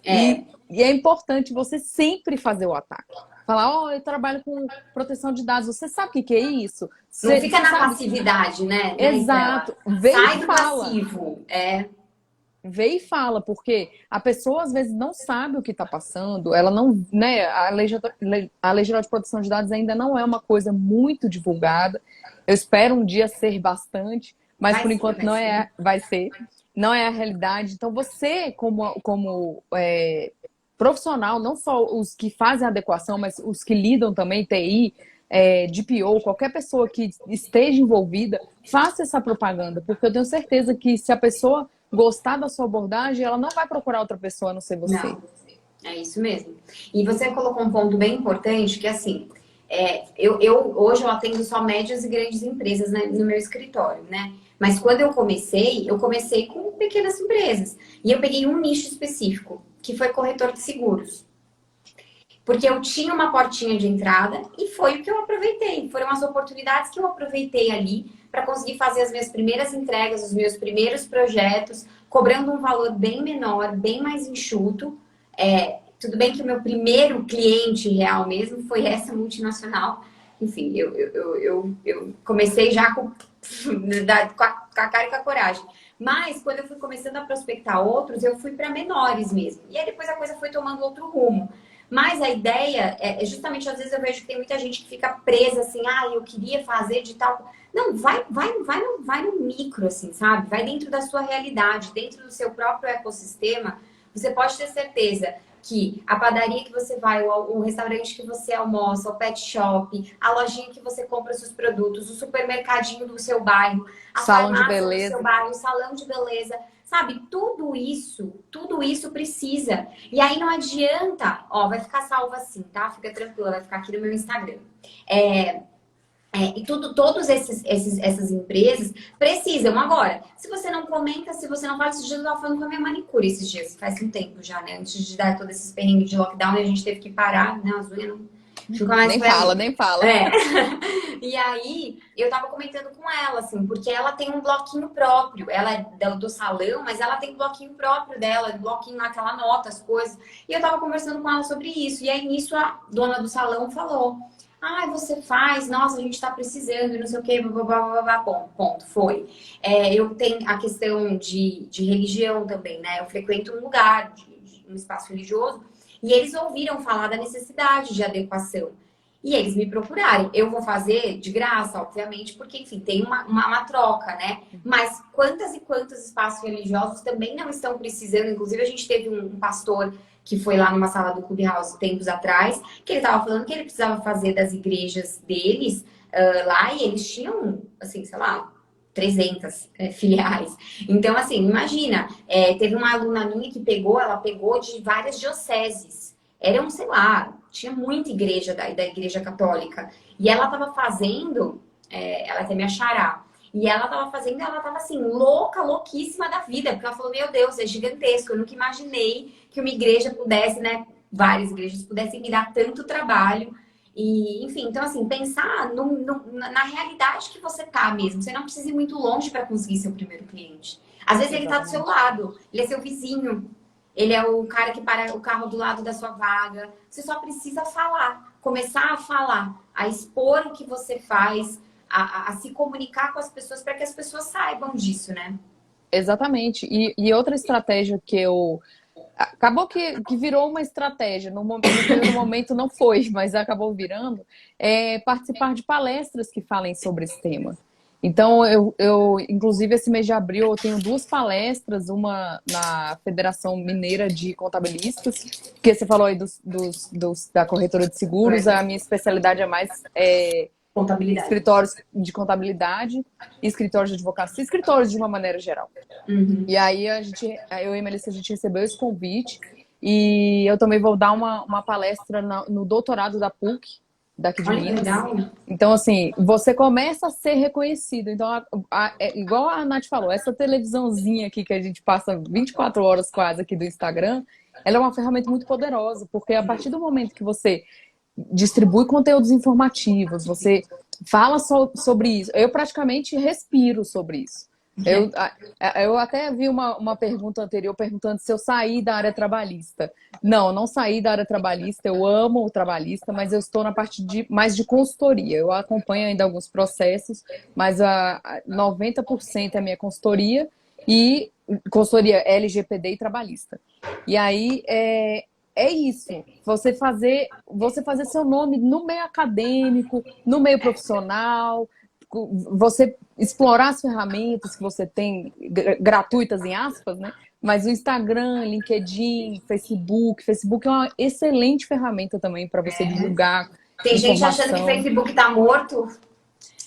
E é importante você sempre fazer o ataque. Falar, eu trabalho com proteção de dados. Você sabe o que é isso? Não fica na sabe? Passividade, né? Exato. Sai do passivo. Vê e fala, porque a pessoa às vezes não sabe o que está passando, ela não, né, a Lei Geral de Proteção de Dados ainda não é uma coisa muito divulgada. Eu espero um dia ser bastante, mas por enquanto não é, não é a realidade. Então você, como profissional, não só os que fazem a adequação, mas os que lidam também, TI, DPO, qualquer pessoa que esteja envolvida, faça essa propaganda, porque eu tenho certeza que se a pessoa gostar da sua abordagem, ela não vai procurar outra pessoa a não ser você. Não, é isso mesmo. E você colocou um ponto bem importante, que assim, hoje eu atendo só médias e grandes empresas, né, no meu escritório, né? Mas quando eu comecei com pequenas empresas. E eu peguei um nicho específico, que foi corretor de seguros. Porque eu tinha uma portinha de entrada e foi o que eu aproveitei. Foram as oportunidades que eu aproveitei ali para conseguir fazer as minhas primeiras entregas, os meus primeiros projetos, cobrando um valor bem menor, bem mais enxuto. Tudo bem que o meu primeiro cliente real mesmo foi essa multinacional. Enfim, eu comecei já com a cara e com a coragem. Mas quando eu fui começando a prospectar outros, eu fui para menores mesmo. E aí depois a coisa foi tomando outro rumo. Mas a ideia é justamente, às vezes eu vejo que tem muita gente que fica presa assim, eu queria fazer de tal. Não, vai no micro, assim, sabe? Vai dentro da sua realidade, dentro do seu próprio ecossistema. Você pode ter certeza que a padaria que você vai, o restaurante que você almoça, o pet shop, a lojinha que você compra seus produtos, o supermercadinho do seu bairro, a farmácia do seu bairro, o salão de beleza, sabe? Tudo isso precisa. E aí não adianta, vai ficar salvo assim, tá? Fica tranquila, vai ficar aqui no meu Instagram. E todas essas empresas precisam. Agora, se você não comenta, se você não fala, esses dias eu estava falando com a minha manicure esses dias, faz um tempo já, né? Antes de dar todos esses perrengues de lockdown, a gente teve que parar, né? As unhas não... Nunca mais nem fala. E aí, eu tava comentando com ela, assim, porque ela tem um bloquinho próprio. Ela é do salão, mas ela tem um bloquinho próprio dela, um bloquinho lá que ela anota as coisas. E eu tava conversando com ela sobre isso. E aí, nisso, a dona do salão falou: você faz, nossa, a gente tá precisando, e não sei o quê, blá, blá, blá, blá. Bom, ponto, foi. Eu tenho a questão de religião também, né? Eu frequento um lugar, um espaço religioso, e eles ouviram falar da necessidade de adequação. E eles me procuraram. Eu vou fazer de graça, obviamente, porque, enfim, tem uma troca, né? Mas quantas e quantos espaços religiosos também não estão precisando? Inclusive, a gente teve um pastor que foi lá numa sala do Clubhouse tempos atrás, que ele estava falando que ele precisava fazer das igrejas deles lá, e eles tinham, assim, sei lá, 300 filiais. Então, assim, imagina, teve uma aluna minha que ela pegou de várias dioceses. Eram, sei lá, tinha muita igreja da igreja católica. E ela estava fazendo, ela até me achará, e ela estava assim, louquíssima da vida, porque ela falou, meu Deus, é gigantesco, eu nunca imaginei que uma igreja pudesse, né, várias igrejas pudessem me dar tanto trabalho. E, enfim, então assim, pensar na realidade que você tá mesmo. Você não precisa ir muito longe para conseguir seu primeiro cliente. Às vezes ele tá do seu lado, ele é seu vizinho, ele é o cara que para o carro do lado da sua vaga. Você só precisa falar, começar a falar, a expor o que você faz, a se comunicar com as pessoas para que as pessoas saibam disso, né? Exatamente. E outra estratégia que eu... Acabou que virou uma estratégia. No primeiro momento não foi, mas acabou virando. Participar de palestras que falem sobre esse tema. Então, inclusive, esse mês de abril, eu tenho 2 palestras, uma na Federação Mineira de Contabilistas, porque você falou aí da corretora de seguros, a minha especialidade é mais Contabilidade. escritórios de contabilidade, escritórios de advocacia, escritórios de uma maneira geral. Uhum. E aí eu e a Melissa, a gente recebeu esse convite e eu também vou dar uma palestra no doutorado da PUC, daqui de Olha que Minas. legal. Então, assim, você começa a ser reconhecido. Então, igual a Nath falou, essa televisãozinha aqui que a gente passa 24 horas quase aqui do Instagram, ela é uma ferramenta muito poderosa, porque a partir do momento que você distribui conteúdos informativos, você fala sobre isso. Eu praticamente respiro sobre isso. Eu até vi uma pergunta anterior perguntando se eu saí da área trabalhista. Não, eu não saí da área trabalhista, eu amo o trabalhista, mas eu estou na parte mais de consultoria. Eu acompanho ainda alguns processos, mas 90% é minha consultoria e consultoria LGPD e trabalhista. E aí é isso, você fazer seu nome no meio acadêmico, no meio profissional, você explorar as ferramentas que você tem, gratuitas em aspas, né? Mas o Instagram, LinkedIn, Facebook é uma excelente ferramenta também para você divulgar Tem gente achando que informação. Facebook tá morto.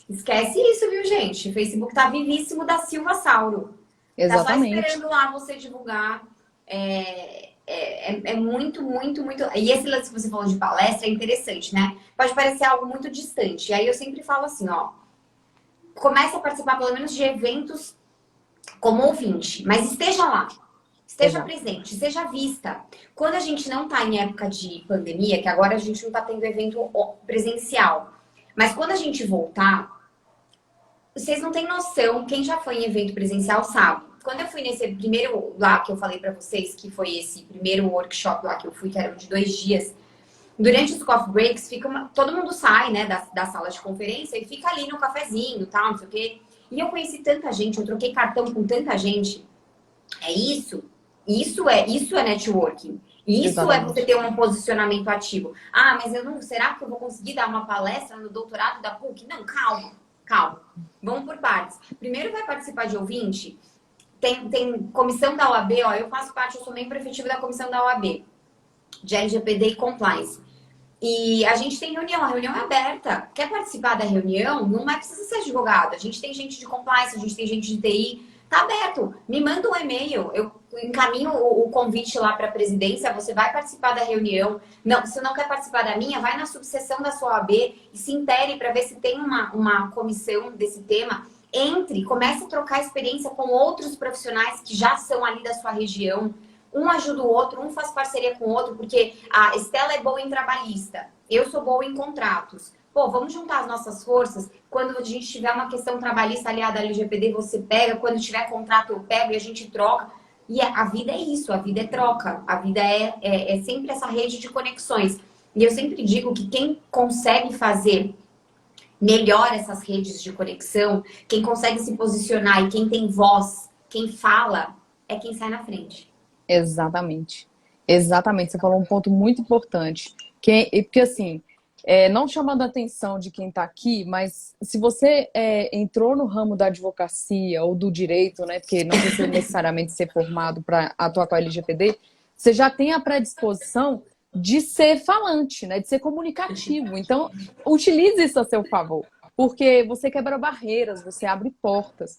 Esquece isso, viu, gente? Facebook tá vivíssimo da Silva Sauro. Tá só Exatamente. esperando lá você divulgar. É muito, muito, muito. E esse lance que você falou de palestra é interessante, né? Pode parecer algo muito distante. E aí eu sempre falo assim, ó. Comece a participar pelo menos de eventos como ouvinte, mas esteja lá. Esteja presente, seja vista. Quando a gente não tá em época de pandemia, que agora a gente não tá tendo evento presencial, mas quando a gente voltar, vocês não têm noção, quem já foi em evento presencial sabe. Quando eu fui nesse primeiro lá que eu falei pra vocês, que foi esse primeiro workshop lá que eu fui, que era de 2 dias, durante os coffee breaks, todo mundo sai, né, da sala de conferência e fica ali no cafezinho, tal, não sei o quê. E eu conheci tanta gente, eu troquei cartão com tanta gente. É isso. Isso é networking. Isso Exatamente. é você ter um posicionamento ativo. Ah, mas eu não. Será que eu vou conseguir dar uma palestra no doutorado da PUC? Não, calma, calma. Vamos por partes. Primeiro vai participar de ouvinte. Tem comissão da OAB, ó. Eu faço parte, eu sou membro efetivo da comissão da OAB, de LGPD e Compliance. E a gente tem reunião, a reunião é aberta. Quer participar da reunião? Não é precisa ser advogado. A gente tem gente de compliance, a gente tem gente de TI. Tá aberto. Me manda um e-mail. Eu encaminho o convite lá para a presidência. Você vai participar da reunião. Não, se não quer participar da minha, vai na subseção da sua OAB e se intere para ver se tem uma comissão desse tema. Entre, comece a trocar experiência com outros profissionais que já são ali da sua região. Um ajuda o outro, um faz parceria com o outro, porque a Estela é boa em trabalhista, eu sou boa em contratos. Pô, vamos juntar as nossas forças. Quando a gente tiver uma questão trabalhista aliada à LGPD, você pega. Quando tiver contrato, eu pego e a gente troca. E a vida é isso, a vida é troca. A vida é sempre essa rede de conexões. E eu sempre digo que quem consegue fazer melhor essas redes de conexão, quem consegue se posicionar e quem tem voz, quem fala, é quem sai na frente. Exatamente. Exatamente. Você falou um ponto muito importante. Porque assim, não chamando a atenção de quem está aqui, mas se você entrou no ramo da advocacia ou do direito, né? Porque não precisa necessariamente ser formado para atuar com a LGPD, você já tem a predisposição de ser falante, né? De ser comunicativo. Então, utilize isso a seu favor. Porque você quebra barreiras, você abre portas.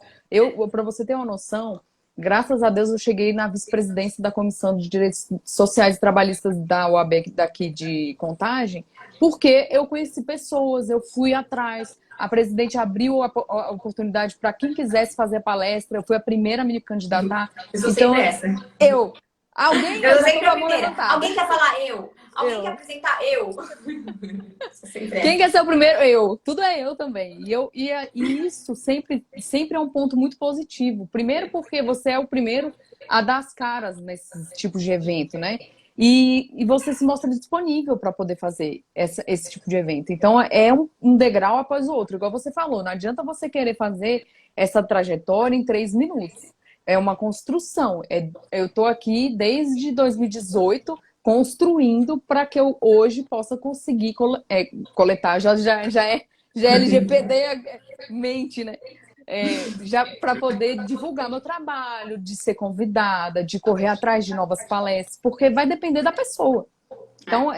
Para você ter uma noção, graças a Deus eu cheguei na vice-presidência da Comissão de Direitos Sociais e Trabalhistas da OAB daqui de Contagem, porque eu conheci pessoas, eu fui atrás, a presidente abriu a oportunidade para quem quisesse fazer palestra, eu fui a primeira a me candidatar. Eu sou então, sempre essa. Alguém Eu já sempre com a a mão primeira. levantada. Alguém quer falar eu? Alguém quer apresentar eu? Quem quer ser o primeiro? Eu. Tudo é eu também. E isso sempre é um ponto muito positivo. Primeiro porque você é o primeiro a dar as caras nesses tipos de evento, né? E você se mostra disponível para poder fazer esse tipo de evento. Então é um degrau após o outro. Igual você falou, não adianta você querer fazer essa trajetória em 3 minutos. É uma construção. Eu estou aqui desde 2018 construindo para que eu hoje possa conseguir coletar. Já é LGPD mente, né? Já para poder divulgar meu trabalho, de ser convidada, de correr atrás de novas palestras, porque vai depender da pessoa. Então,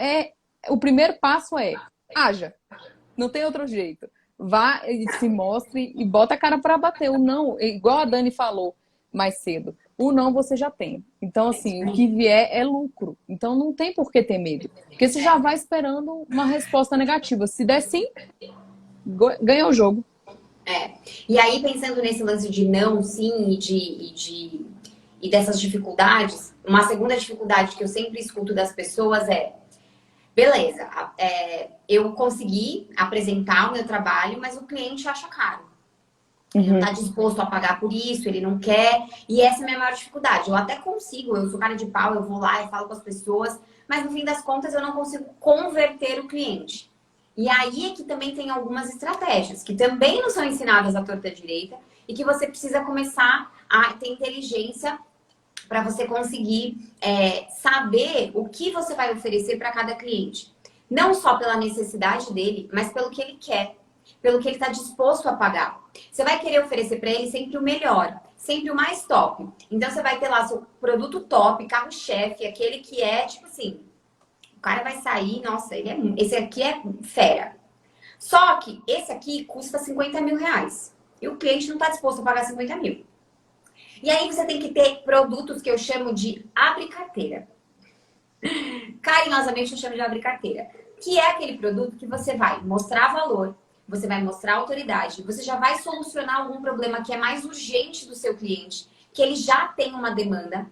o primeiro passo haja. Não tem outro jeito. vá e se mostre e bota a cara para bater. O não, igual a Dani falou mais cedo, o não você já tem. Então, assim, o que vier é lucro. Então, não tem por que ter medo. Porque você já vai esperando uma resposta negativa. Se der sim, ganha o jogo. E aí, pensando nesse lance de não, sim, e dessas dificuldades, uma segunda dificuldade que eu sempre escuto das pessoas é: beleza, eu consegui apresentar o meu trabalho, mas o cliente acha caro. Ele não está disposto a pagar por isso, ele não quer. E essa é a minha maior dificuldade. Eu até consigo, eu sou cara de pau, eu vou lá e falo com as pessoas, mas no fim das contas eu não consigo converter o cliente. E aí é que também tem algumas estratégias que também não são ensinadas à torta direita e que você precisa começar a ter inteligência para você conseguir saber o que você vai oferecer para cada cliente. Não só pela necessidade dele, mas pelo que ele quer, pelo que ele está disposto a pagar. Você vai querer oferecer para ele sempre o melhor, sempre o mais top. Então você vai ter lá seu produto top, carro-chefe, aquele que é tipo assim, o cara vai sair, nossa, esse aqui é fera. Só que esse aqui custa 50 mil reais. E o cliente não está disposto a pagar 50 mil. E aí você tem que ter produtos que eu chamo de abre carteira. Carinhosamente eu chamo de abre carteira. Que é aquele produto que você vai mostrar valor, você vai mostrar autoridade, você já vai solucionar algum problema que é mais urgente do seu cliente, que ele já tem uma demanda.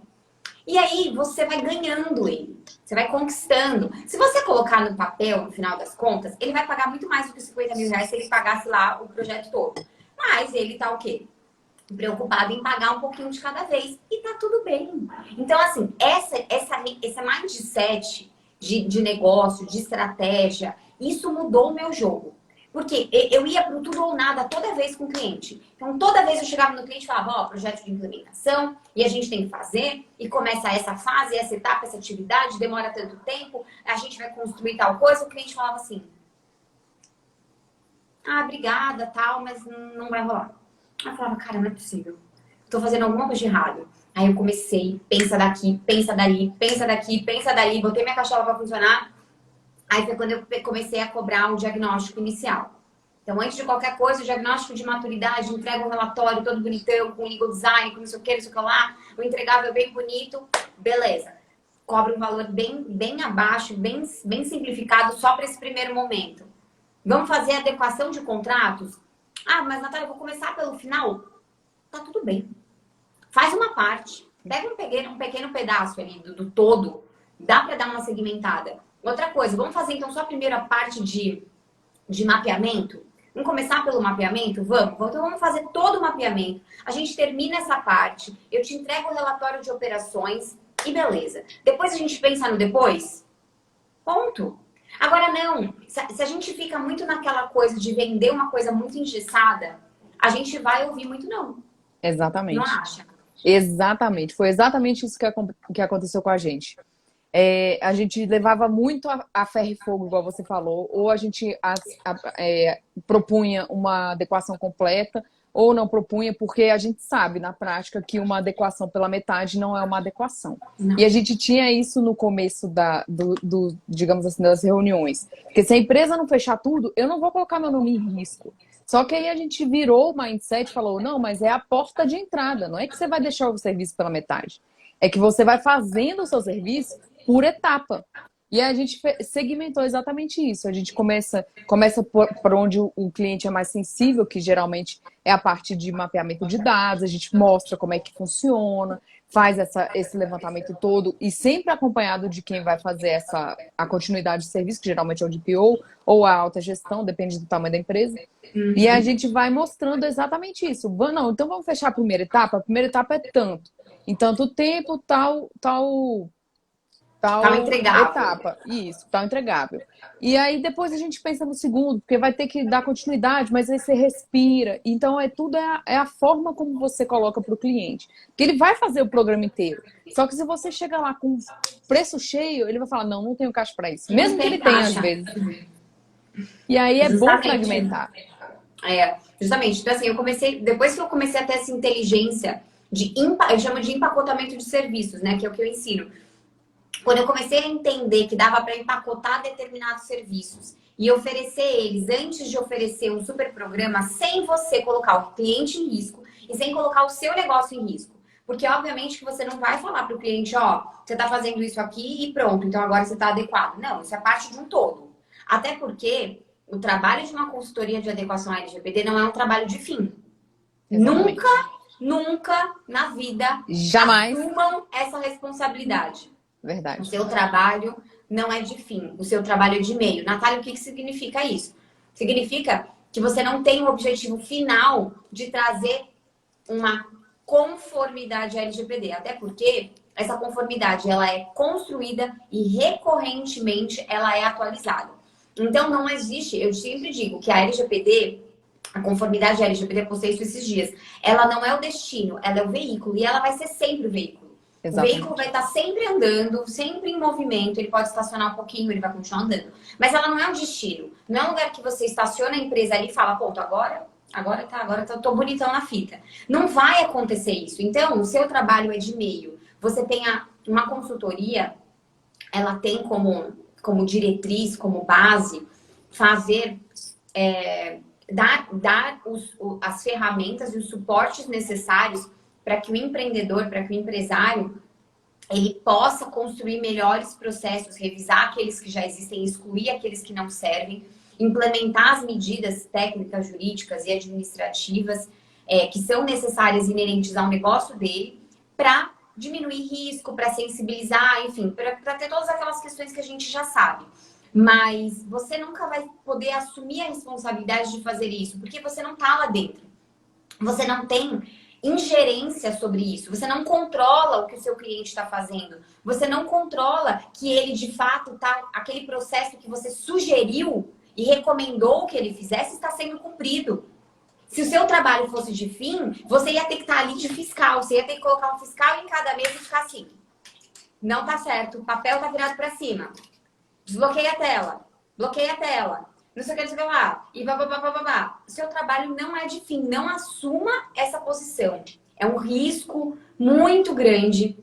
E aí você vai ganhando ele, você vai conquistando. Se você colocar no papel, no final das contas, ele vai pagar muito mais do que 50 mil reais se ele pagasse lá o projeto todo. Mas ele tá o quê? Preocupado em pagar um pouquinho de cada vez. E tá tudo bem. Então, assim, esse mindset de negócio, de estratégia, isso mudou o meu jogo. Porque eu ia pro tudo ou nada toda vez com o cliente. Então, toda vez eu chegava no cliente e falava, ó, projeto de implementação, e a gente tem que fazer, e começa essa fase, essa etapa, essa atividade, demora tanto tempo, a gente vai construir tal coisa. O cliente falava assim, ah, obrigada, tal, mas não vai rolar. Aí eu falava, cara, não é possível. Tô fazendo alguma coisa de errado. Aí eu comecei, pensa daqui, pensa dali, pensa daqui, pensa dali, botei minha cachola pra funcionar. Aí foi quando eu comecei a cobrar um diagnóstico inicial. Então, antes de qualquer coisa, o diagnóstico de maturidade, entrega um relatório todo bonitão, com legal design, com não sei o que, não sei o que lá, o entregável bem bonito, beleza. Cobra um valor bem abaixo, bem simplificado, só para esse primeiro momento. Vamos fazer adequação de contratos? Ah, mas Natália, eu vou começar pelo final? Tá tudo bem. Faz uma parte. Pega um pequeno pedaço ali do todo. Dá para dar uma segmentada. Outra coisa, vamos fazer então só a primeira parte de mapeamento? Vamos começar pelo mapeamento? Vamos. Então vamos fazer todo o mapeamento. A gente termina essa parte. Eu te entrego o relatório de operações e beleza. Depois a gente pensa no depois? Ponto. Agora não, se a gente fica muito naquela coisa de vender uma coisa muito engessada, a gente vai ouvir muito não. Exatamente. Não acha? Exatamente. Foi exatamente isso que aconteceu com a gente. A gente levava muito a ferro e fogo, igual você falou, ou a gente propunha uma adequação completa, ou não propunha, porque a gente sabe na prática que uma adequação pela metade não é uma adequação. Não. E a gente tinha isso no começo digamos assim, das reuniões. Porque se a empresa não fechar tudo, eu não vou colocar meu nome em risco. Só que aí a gente virou o mindset e falou, não, mas é a porta de entrada, não é que você vai deixar o serviço pela metade. É que você vai fazendo o seu serviço por etapa. E a gente segmentou exatamente isso. A gente começa por onde o cliente é mais sensível, que geralmente é a parte de mapeamento de dados, a gente mostra como é que funciona, faz esse levantamento todo, e sempre acompanhado de quem vai fazer a continuidade de serviço, que geralmente é o DPO, ou a alta gestão, depende do tamanho da empresa. Uhum. E a gente vai mostrando exatamente isso. Não, então vamos fechar a primeira etapa? A primeira etapa é tanto. Em tanto tempo, tal entregável. Etapa. Isso, tal entregável. E aí depois a gente pensa no segundo, porque vai ter que dar continuidade, mas aí você respira. Então tudo é a forma como você coloca para o cliente. Porque ele vai fazer o programa inteiro. Só que se você chega lá com preço cheio, ele vai falar, não tenho caixa para isso. Mesmo que ele tenha, às vezes. E aí é bom fragmentar. Justamente. Então assim, depois que eu comecei a ter essa inteligência eu chamo de empacotamento de serviços, né? Que é o que eu ensino. Quando eu comecei a entender que dava para empacotar determinados serviços e oferecer eles, antes de oferecer um super programa, sem você colocar o cliente em risco e sem colocar o seu negócio em risco. Porque, obviamente, que você não vai falar para o cliente, ó, você está fazendo isso aqui e pronto, então agora você está adequado. Não, isso é parte de um todo. Até porque o trabalho de uma consultoria de adequação à LGPD não é um trabalho de fim. Exatamente. Nunca na vida Jamais. assumam essa responsabilidade. Verdade. O seu trabalho não é de fim, o seu trabalho é de meio. Natália, o que significa isso? Significa que você não tem o objetivo final de trazer uma conformidade à LGPD. Até porque essa conformidade ela é construída e recorrentemente ela é atualizada. Então não existe, eu sempre digo que a LGPD, a conformidade à LGPD, postei isso esses dias, ela não é o destino, ela é o veículo e ela vai ser sempre o veículo. Exatamente. O veículo vai estar sempre andando, sempre em movimento, ele pode estacionar um pouquinho, ele vai continuar andando. Mas ela não é o destino. Não é um lugar que você estaciona a empresa ali e fala, ponto, agora tô bonitão na fita. Não vai acontecer isso. Então, o seu trabalho é de meio. Você tem uma consultoria, ela tem como diretriz, como base, fazer, dar as ferramentas e os suportes necessários para que o empreendedor, para que o empresário, ele possa construir melhores processos, revisar aqueles que já existem, excluir aqueles que não servem, implementar as medidas técnicas, jurídicas e administrativas que são necessárias e inerentes ao negócio dele, para diminuir risco, para sensibilizar, enfim, para ter todas aquelas questões que a gente já sabe. Mas você nunca vai poder assumir a responsabilidade de fazer isso, porque você não está lá dentro. Você não tem ingerência sobre isso. Você não controla o que o seu cliente está fazendo. Você não controla que ele, de fato, aquele processo que você sugeriu e recomendou que ele fizesse está sendo cumprido. Se o seu trabalho fosse de fim, você ia ter que estar ali de fiscal. Você ia ter que colocar um fiscal em cada mesa e ficar assim. Não tá certo. O papel tá virado para cima. Desbloqueia a tela. Bloqueia a tela. Não sei o que, não sei o que lá. E babá. O seu trabalho não é de fim. Não assuma essa posição. É um risco muito grande.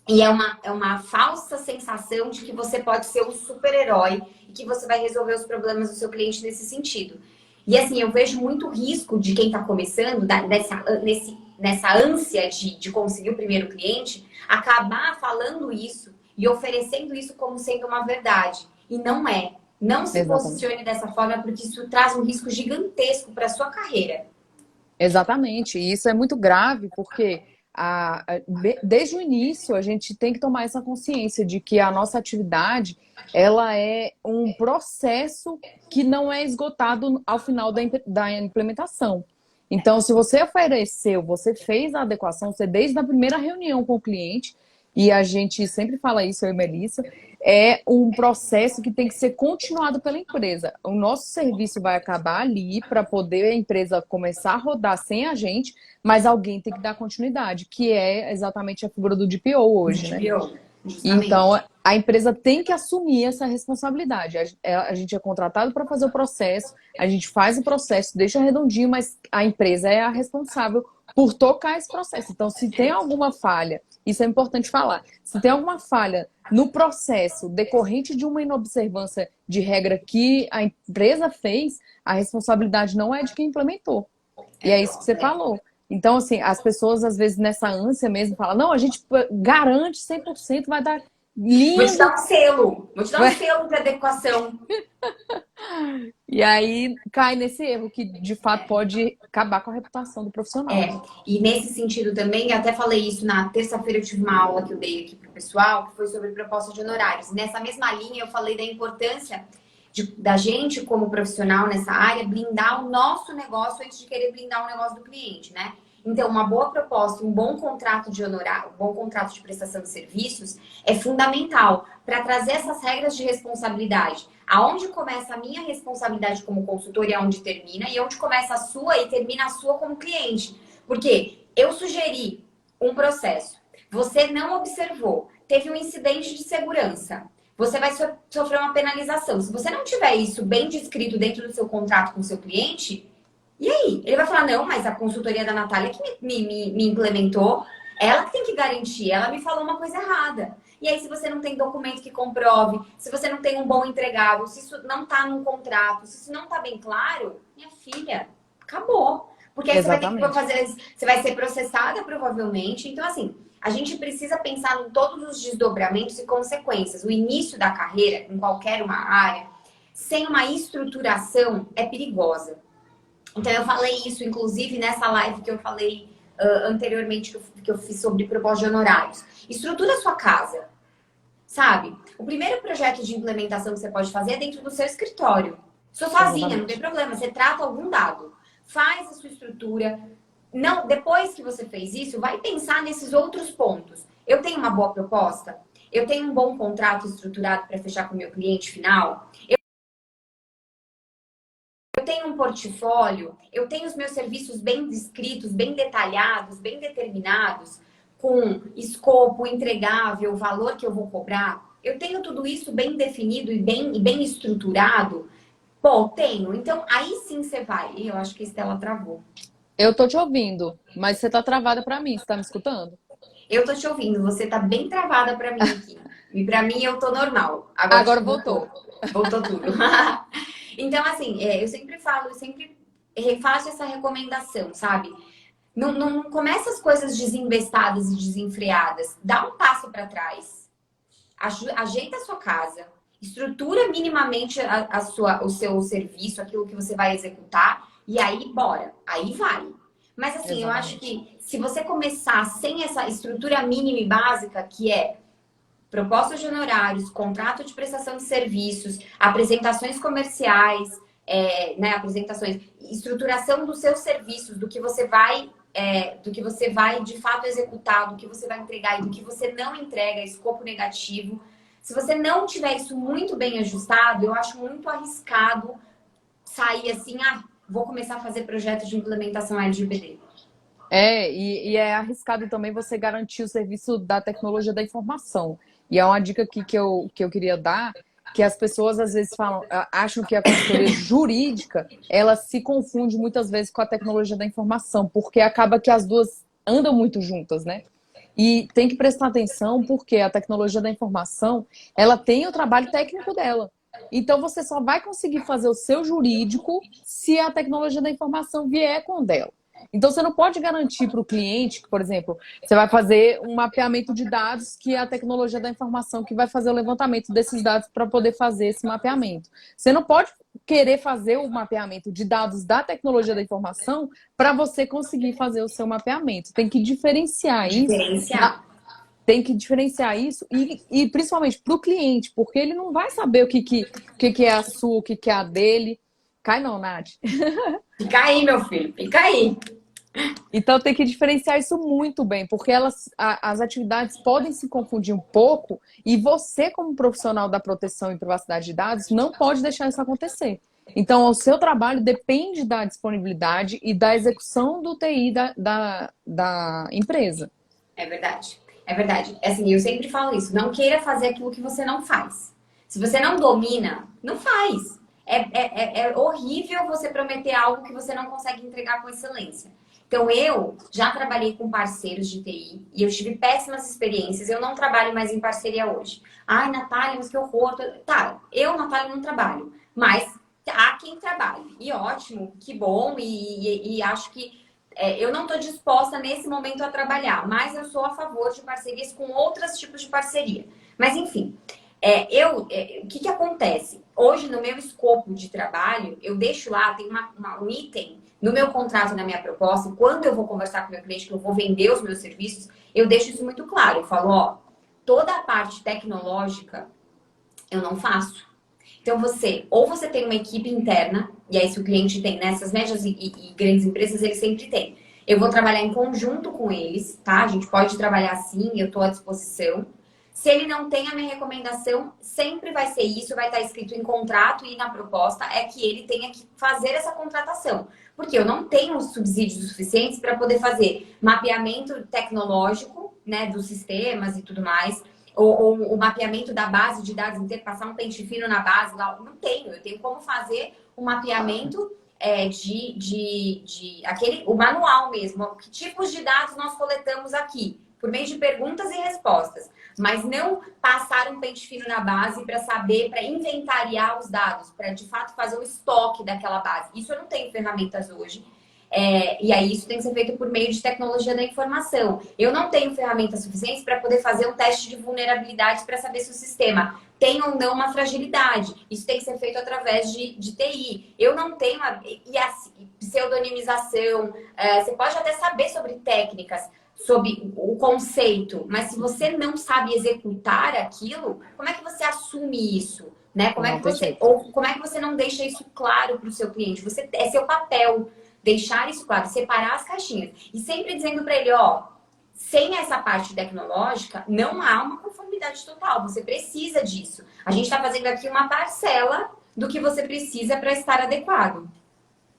E é uma falsa sensação de que você pode ser um super-herói e que você vai resolver os problemas do seu cliente nesse sentido. E assim, eu vejo muito risco de quem está começando, nessa ânsia de conseguir o primeiro cliente, acabar falando isso e oferecendo isso como sendo uma verdade. E não é. Não se posicione dessa forma, porque isso traz um risco gigantesco para a sua carreira. Exatamente. E isso é muito grave, porque desde o início a gente tem que tomar essa consciência de que a nossa atividade ela é um processo que não é esgotado ao final da implementação. Então, se você ofereceu, você fez a adequação, você desde a primeira reunião com o cliente, e a gente sempre fala isso, eu e Melissa, é um processo que tem que ser continuado pela empresa. O nosso serviço vai acabar ali para poder a empresa começar a rodar sem a gente, mas alguém tem que dar continuidade, que é exatamente a figura do DPO hoje, né? Então, a empresa tem que assumir essa responsabilidade. A gente é contratado para fazer o processo, a gente faz o processo, deixa redondinho, mas a empresa é a responsável por tocar esse processo. Então, se tem alguma falha, isso é importante falar, se tem alguma falha no processo decorrente de uma inobservância de regra que a empresa fez, a responsabilidade não é de quem implementou. E é isso que você falou. Então, assim, as pessoas, às vezes, nessa ânsia mesmo, falam, não, a gente garante 100%, vai dar lindo. Vou te dar um selo. Vou te dar um selo de adequação. E aí, cai nesse erro, que, de fato, pode acabar com a reputação do profissional. E nesse sentido também, até falei isso na terça-feira, eu tive uma aula que eu dei aqui pro pessoal, que foi sobre proposta de honorários. Nessa mesma linha, eu falei da importância da gente, como profissional nessa área, blindar o nosso negócio antes de querer blindar o negócio do cliente, né? Então, uma boa proposta, um bom contrato de honorário, um bom contrato de prestação de serviços é fundamental para trazer essas regras de responsabilidade. Aonde começa a minha responsabilidade como consultor e aonde termina, e onde começa a sua e termina a sua como cliente. Porque eu sugeri um processo, você não observou, teve um incidente de segurança, você vai sofrer uma penalização. Se você não tiver isso bem descrito dentro do seu contrato com o seu cliente, e aí? Ele vai falar, não, mas a consultoria da Natália que me implementou, ela que tem que garantir, ela me falou uma coisa errada. E aí, se você não tem documento que comprove, se você não tem um bom entregável, se isso não está num contrato, se isso não está bem claro, minha filha, acabou. Porque aí você vai ter que Exatamente. fazer, você vai ser processada provavelmente. Então, assim, a gente precisa pensar em todos os desdobramentos e consequências. O início da carreira, em qualquer uma área, sem uma estruturação, é perigosa. Então, eu falei isso, inclusive, nessa live que eu falei anteriormente, que eu fiz sobre propósito de honorários. Estrutura a sua casa, sabe? O primeiro projeto de implementação que você pode fazer é dentro do seu escritório. Sou sozinha, não tem Exatamente. problema. Você trata algum dado. Faz a sua estrutura. Não, depois que você fez isso, vai pensar nesses outros pontos. Eu tenho uma boa proposta? Eu tenho um bom contrato estruturado para fechar com o meu cliente final? Eu tenho um portfólio, eu tenho os meus serviços bem descritos, bem detalhados, bem determinados, com escopo, entregável, valor que eu vou cobrar. Eu tenho tudo isso bem definido e bem estruturado. Pô, tenho. Então, aí sim você vai. E eu acho que a Estela travou. Eu tô te ouvindo, mas você tá travada para mim, você tá me escutando? Eu tô te ouvindo, você tá bem travada pra mim aqui. E pra mim eu tô normal. Agora acho Agora que voltou. voltou. Voltou tudo. Então, assim, eu sempre falo, eu sempre refaço essa recomendação, sabe? Não começa as coisas desinvestadas e desenfreadas. Dá um passo para trás. Ajeita a sua casa. Estrutura minimamente o seu serviço, aquilo que você vai executar. E aí, bora. Aí vai. Mas assim, eu acho Exatamente. que se você começar sem essa estrutura mínima e básica, que é proposta de honorários, contrato de prestação de serviços, apresentações comerciais, né, apresentações, estruturação dos seus serviços, do que você vai de fato executar, do que você vai entregar e do que você não entrega, escopo negativo. Se você não tiver isso muito bem ajustado, eu acho muito arriscado sair assim, vou começar a fazer projeto de implementação LGPD. E é arriscado também você garantir o serviço da tecnologia da informação. E é uma dica aqui que eu queria dar, que as pessoas às vezes falam, acham que a consultoria jurídica, ela se confunde muitas vezes com a tecnologia da informação, porque acaba que as duas andam muito juntas, né? E tem que prestar atenção porque a tecnologia da informação, ela tem o trabalho técnico dela. Então você só vai conseguir fazer o seu jurídico se a tecnologia da informação vier com o dela. Então você não pode garantir para o cliente que, por exemplo, você vai fazer um mapeamento de dados que é a tecnologia da informação que vai fazer o levantamento desses dados para poder fazer esse mapeamento. Você não pode querer fazer o mapeamento de dados da tecnologia da informação para você conseguir fazer o seu mapeamento. Tem que diferenciar isso. Diferenciar. Tem que diferenciar isso e principalmente para o cliente, porque ele não vai saber o que é a sua, o que é a dele. Cai não, Nath. Fica aí, meu filho, fica aí. Então tem que diferenciar isso muito bem, porque as atividades podem se confundir um pouco e você, como profissional da proteção e privacidade de dados, não pode deixar isso acontecer. Então, o seu trabalho depende da disponibilidade e da execução do TI da empresa. É verdade. É verdade. Assim, eu sempre falo isso. Não queira fazer aquilo que você não faz. Se você não domina, não faz. É horrível você prometer algo que você não consegue entregar com excelência. Então, eu já trabalhei com parceiros de TI e eu tive péssimas experiências. Eu não trabalho mais em parceria hoje. Ai, Natália, mas que horror. Tá, eu, Natália, não trabalho. Mas há quem trabalhe. E ótimo, que bom. E acho que eu não estou disposta nesse momento a trabalhar, mas eu sou a favor de parcerias com outros tipos de parceria. Mas, enfim, o que acontece? Hoje, no meu escopo de trabalho, eu deixo lá, tem um item no meu contrato, na minha proposta, e quando eu vou conversar com o meu cliente, que eu vou vender os meus serviços, eu deixo isso muito claro. Eu falo, ó, toda a parte tecnológica eu não faço. Então, ou você tem uma equipe interna, e aí se o cliente tem nessas médias e grandes empresas, ele sempre tem. Eu vou trabalhar em conjunto com eles, tá? A gente pode trabalhar assim, eu estou à disposição. Se ele não tem, a minha recomendação sempre vai ser isso, vai estar escrito em contrato e na proposta, é que ele tenha que fazer essa contratação. Porque eu não tenho os subsídios suficientes para poder fazer mapeamento tecnológico, né, dos sistemas e tudo mais, ou o mapeamento da base de dados inteira, passar um pente fino na base, lá, não tenho. Eu tenho como fazer o mapeamento o manual mesmo. Que tipos de dados nós coletamos aqui? por meio de perguntas e respostas, mas não passar um pente fino na base para saber, para inventariar os dados, para de fato fazer o estoque daquela base. Isso eu não tenho ferramentas hoje. E aí isso tem que ser feito por meio de tecnologia da informação. Eu não tenho ferramentas suficientes para poder fazer um teste de vulnerabilidade para saber se o sistema tem ou não uma fragilidade. Isso tem que ser feito através de TI. Eu não tenho pseudonimização. Você pode até saber sobre técnicas, sobre o conceito, mas se você não sabe executar aquilo, como é que você assume isso? Né? Como é que você não deixa isso claro para o seu cliente? É seu papel deixar isso claro, separar as caixinhas. E sempre dizendo para ele, ó, sem essa parte tecnológica, não há uma conformidade total. Você precisa disso. A gente está fazendo aqui uma parcela do que você precisa para estar adequado.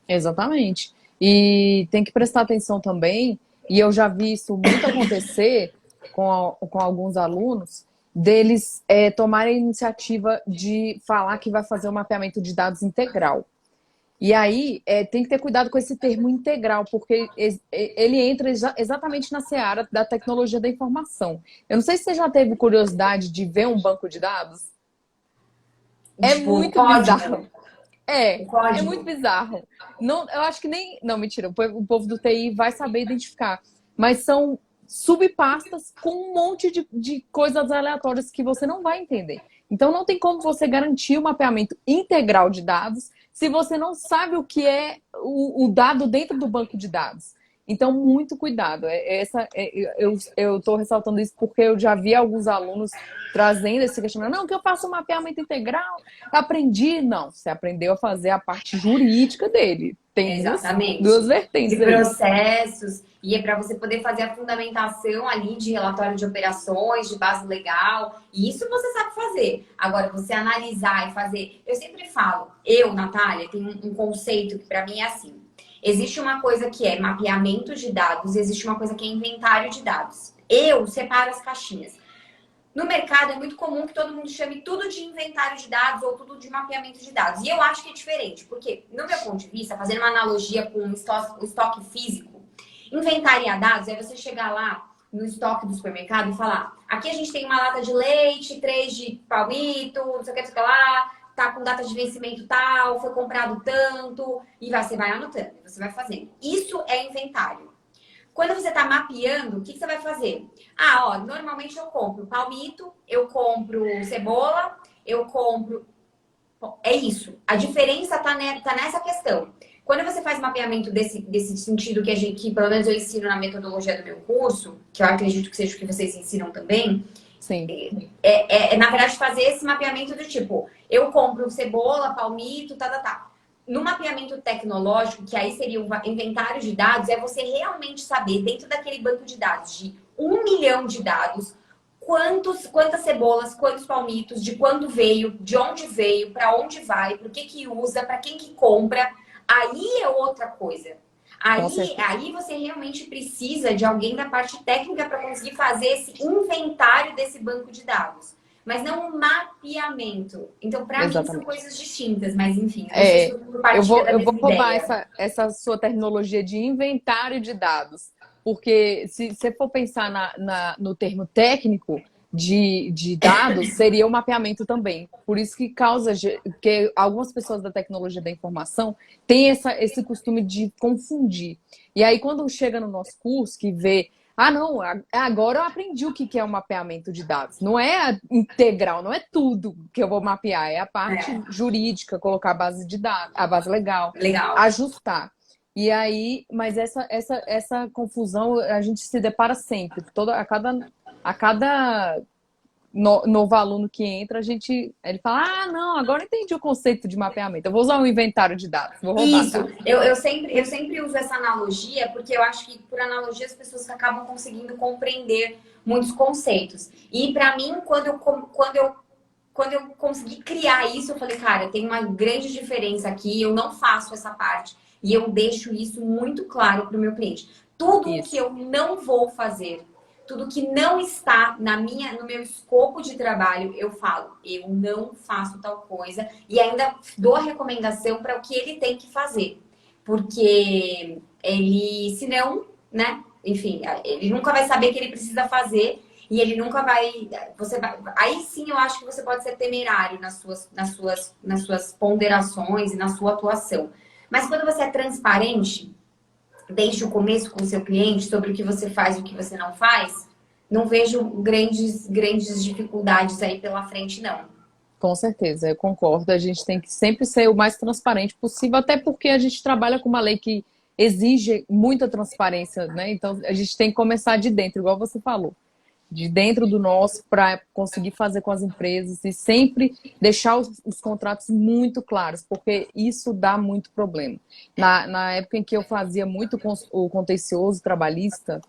Exatamente. E tem que prestar atenção também, e eu já vi isso muito acontecer com alguns alunos, deles tomarem a iniciativa de falar que vai fazer um mapeamento de dados integral. E aí, tem que ter cuidado com esse termo integral, porque ele entra exatamente na seara da tecnologia da informação. Eu não sei se você já teve curiosidade de ver um banco de dados. É Tipo, muito código. bizarro. É muito bizarro. Não, eu acho que nem... Não, mentira, o povo do TI vai saber identificar. Mas são subpastas com um monte de coisas aleatórias que você não vai entender. Então, não tem como você garantir o mapeamento integral de dados se você não sabe o que é o dado dentro do banco de dados. Então, muito cuidado. Eu estou ressaltando isso porque eu já vi alguns alunos trazendo esse questionamento. Não, que eu faço um mapeamento integral, aprendi. Não, você aprendeu a fazer a parte jurídica dele. Tem duas vertentes. De processos, e é para você poder fazer a fundamentação ali de relatório de operações, de base legal. E isso você sabe fazer. Agora, você analisar e fazer... Eu sempre falo, Natália, tem um conceito que para mim é assim. Existe uma coisa que é mapeamento de dados e existe uma coisa que é inventário de dados. Eu separo as caixinhas. No mercado é muito comum que todo mundo chame tudo de inventário de dados ou tudo de mapeamento de dados. E eu acho que é diferente, porque, no meu ponto de vista, fazendo uma analogia com o estoque físico, inventariar dados é você chegar lá no estoque do supermercado e falar: aqui a gente tem uma lata de leite, 3 de palmito, não sei o que lá, tá com data de vencimento tal, foi comprado tanto, e você vai anotando, você vai fazendo. Isso é inventário. Quando você está mapeando, o que você vai fazer? Normalmente eu compro palmito, eu compro cebola, eu compro... Bom, é isso. A diferença tá nessa questão. Quando você faz mapeamento desse sentido que pelo menos eu ensino na metodologia do meu curso, que eu acredito que seja o que vocês ensinam também, sim, na verdade fazer esse mapeamento do tipo, eu compro cebola, palmito, tá. No mapeamento tecnológico, que aí seria o inventário de dados, é você realmente saber, dentro daquele banco de dados de 1 milhão de dados, quantas cebolas, quantos palmitos, de quando veio, de onde veio, para onde vai, por que usa, para quem que compra. Aí é outra coisa. Aí você realmente precisa de alguém da parte técnica para conseguir fazer esse inventário desse banco de dados. Mas não um mapeamento. Então, para mim, são coisas distintas. Mas, enfim, eu vou roubar essa sua terminologia de inventário de dados. Porque se você for pensar no termo técnico de dados, seria o mapeamento também. Por isso que que algumas pessoas da tecnologia da informação têm esse costume de confundir. E aí, quando chega no nosso curso, que vê... não, agora eu aprendi o que é o mapeamento de dados. Não é integral, não é tudo que eu vou mapear. É a parte jurídica, colocar a base de dados, a base legal. Ajustar. E aí, mas essa confusão a gente se depara sempre. A cada novo aluno que entra, ele fala: não, agora eu entendi o conceito de mapeamento. Eu vou usar um inventário de dados. Vou roubar, isso. Tá? Eu sempre uso essa analogia, porque eu acho que por analogia as pessoas acabam conseguindo compreender muitos conceitos. E para mim, quando eu consegui criar isso, eu falei: cara, tem uma grande diferença aqui, eu não faço essa parte. E eu deixo isso muito claro para o meu cliente. Tudo o que eu não vou fazer, tudo que não está no meu escopo de trabalho, eu falo: eu não faço tal coisa. E ainda dou a recomendação para o que ele tem que fazer. Porque senão, né? enfim, ele nunca vai saber que ele precisa fazer e ele nunca vai, aí sim eu acho que você pode ser temerário nas suas ponderações e na sua atuação. Mas quando você é transparente, desde o começo com o seu cliente, sobre o que você faz e o que você não faz, não vejo grandes dificuldades aí pela frente, não. Com certeza, eu concordo. A gente tem que sempre ser o mais transparente possível, até porque a gente trabalha com uma lei que exige muita transparência, né? Então a gente tem que começar de dentro, igual você falou, de dentro do nosso, para conseguir fazer com as empresas e sempre deixar os contratos muito claros, porque isso dá muito problema. Na época em que eu fazia muito o contencioso trabalhista,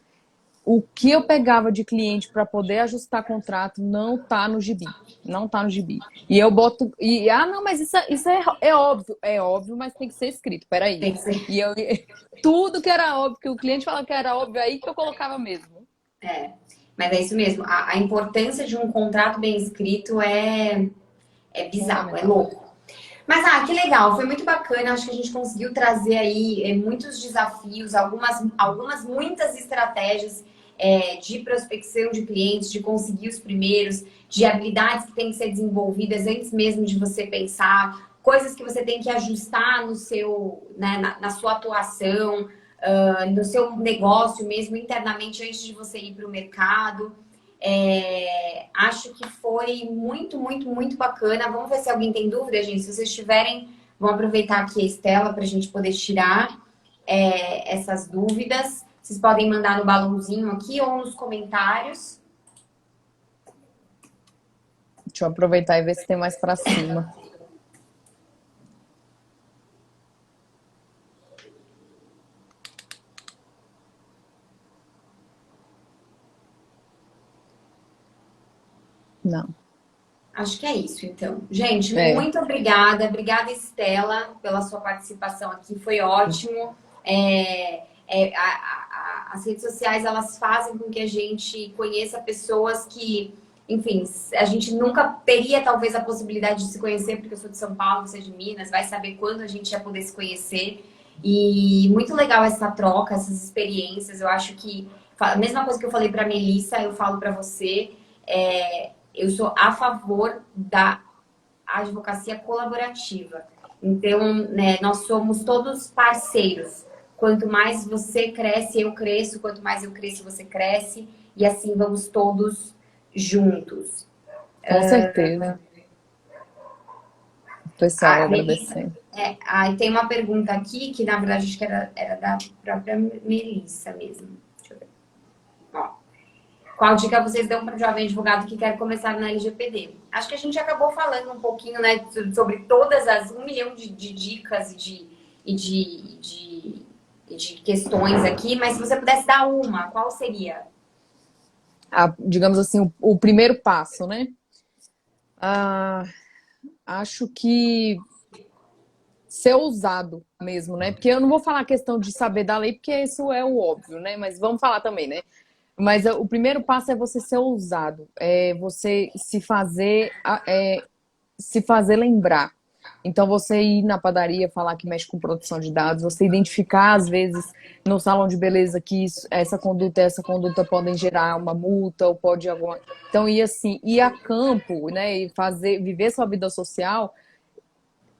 o que eu pegava de cliente para poder ajustar contrato não tá no gibi. Não tá no gibi. E eu boto. Não, mas isso é óbvio, mas tem que ser escrito. Peraí. Tem que ser. E eu tudo que era óbvio, que o cliente falava que era óbvio, aí que eu colocava mesmo. Mas é isso mesmo. A importância de um contrato bem escrito é bizarro, é louco. Mas, que legal, foi muito bacana. Acho que a gente conseguiu trazer aí muitos desafios, muitas estratégias de prospecção de clientes, de conseguir os primeiros, de habilidades que têm que ser desenvolvidas antes mesmo de você pensar, coisas que você tem que ajustar no seu, né, na sua atuação, no seu negócio mesmo, internamente, antes de você ir para o mercado. Acho que foi muito, muito, muito bacana. Vamos ver se alguém tem dúvida, gente. Se vocês tiverem, vamos aproveitar aqui a Estela para a gente poder tirar essas dúvidas. Vocês podem mandar no balãozinho aqui ou nos comentários. Deixa eu aproveitar e ver se tem mais para cima. Não. Acho que é isso, então. Gente, muito obrigada. Obrigada, Estela, pela sua participação aqui. Foi ótimo. As redes sociais, elas fazem com que a gente conheça pessoas que, enfim, a gente nunca teria, talvez, a possibilidade de se conhecer, porque eu sou de São Paulo, você é de Minas. Vai saber quando a gente ia poder se conhecer. E muito legal essa troca, essas experiências. Eu acho que a mesma coisa que eu falei para a Melissa, eu falo para você. Eu sou a favor da advocacia colaborativa. Então, né, nós somos todos parceiros. Quanto mais você cresce, eu cresço. Quanto mais eu cresço, você cresce. E assim vamos todos juntos. Com certeza. Pessoal, agradecendo. Aí tem uma pergunta aqui, que na verdade acho que era da própria Melissa mesmo. Deixa eu ver. Ó. Qual dica vocês dão para o jovem advogado que quer começar na LGPD? Acho que a gente acabou falando um pouquinho, né, sobre todas as 1 milhão de dicas e de questões aqui, mas se você pudesse dar uma, qual seria? Digamos assim, o primeiro passo, né? Acho que ser ousado mesmo, né? Porque eu não vou falar a questão de saber da lei, porque isso é o óbvio, né? Mas vamos falar também, né? Mas o primeiro passo é você ser ousado, é você se fazer lembrar. Então, você ir na padaria falar que mexe com produção de dados, você identificar, às vezes, no salão de beleza que essa conduta e essa conduta podem gerar uma multa ou pode alguma. Então, ir a campo, né, e viver sua vida social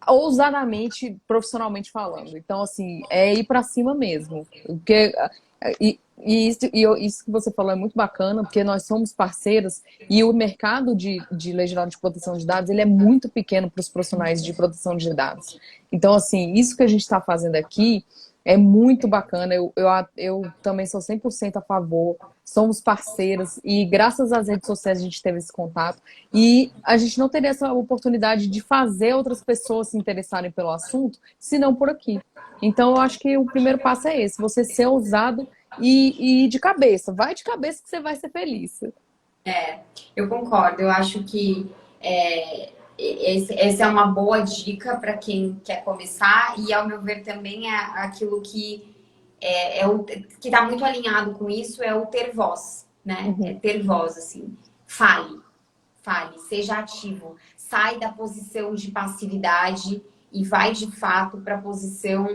ousadamente, profissionalmente falando. Então, assim, é ir para cima mesmo. Porque, isso que você falou é muito bacana, porque nós somos parceiros e o mercado de lei geral de proteção de dados, ele é muito pequeno para os profissionais de proteção de dados. Então, assim, isso que a gente está fazendo aqui é muito bacana. Eu também sou 100% a favor. Somos parceiros e graças às redes sociais a gente teve esse contato e a gente não teria essa oportunidade de fazer outras pessoas se interessarem pelo assunto, se não por aqui. Então, eu acho que o primeiro passo é esse, você ser ousado e de cabeça. Vai de cabeça que você vai ser feliz. Eu concordo. Eu acho que essa é uma boa dica para quem quer começar e, ao meu ver, também é aquilo que que está muito alinhado com isso é o ter voz, né? É ter voz, assim. Fale, seja ativo. Sai da posição de passividade e vai, de fato, para a posição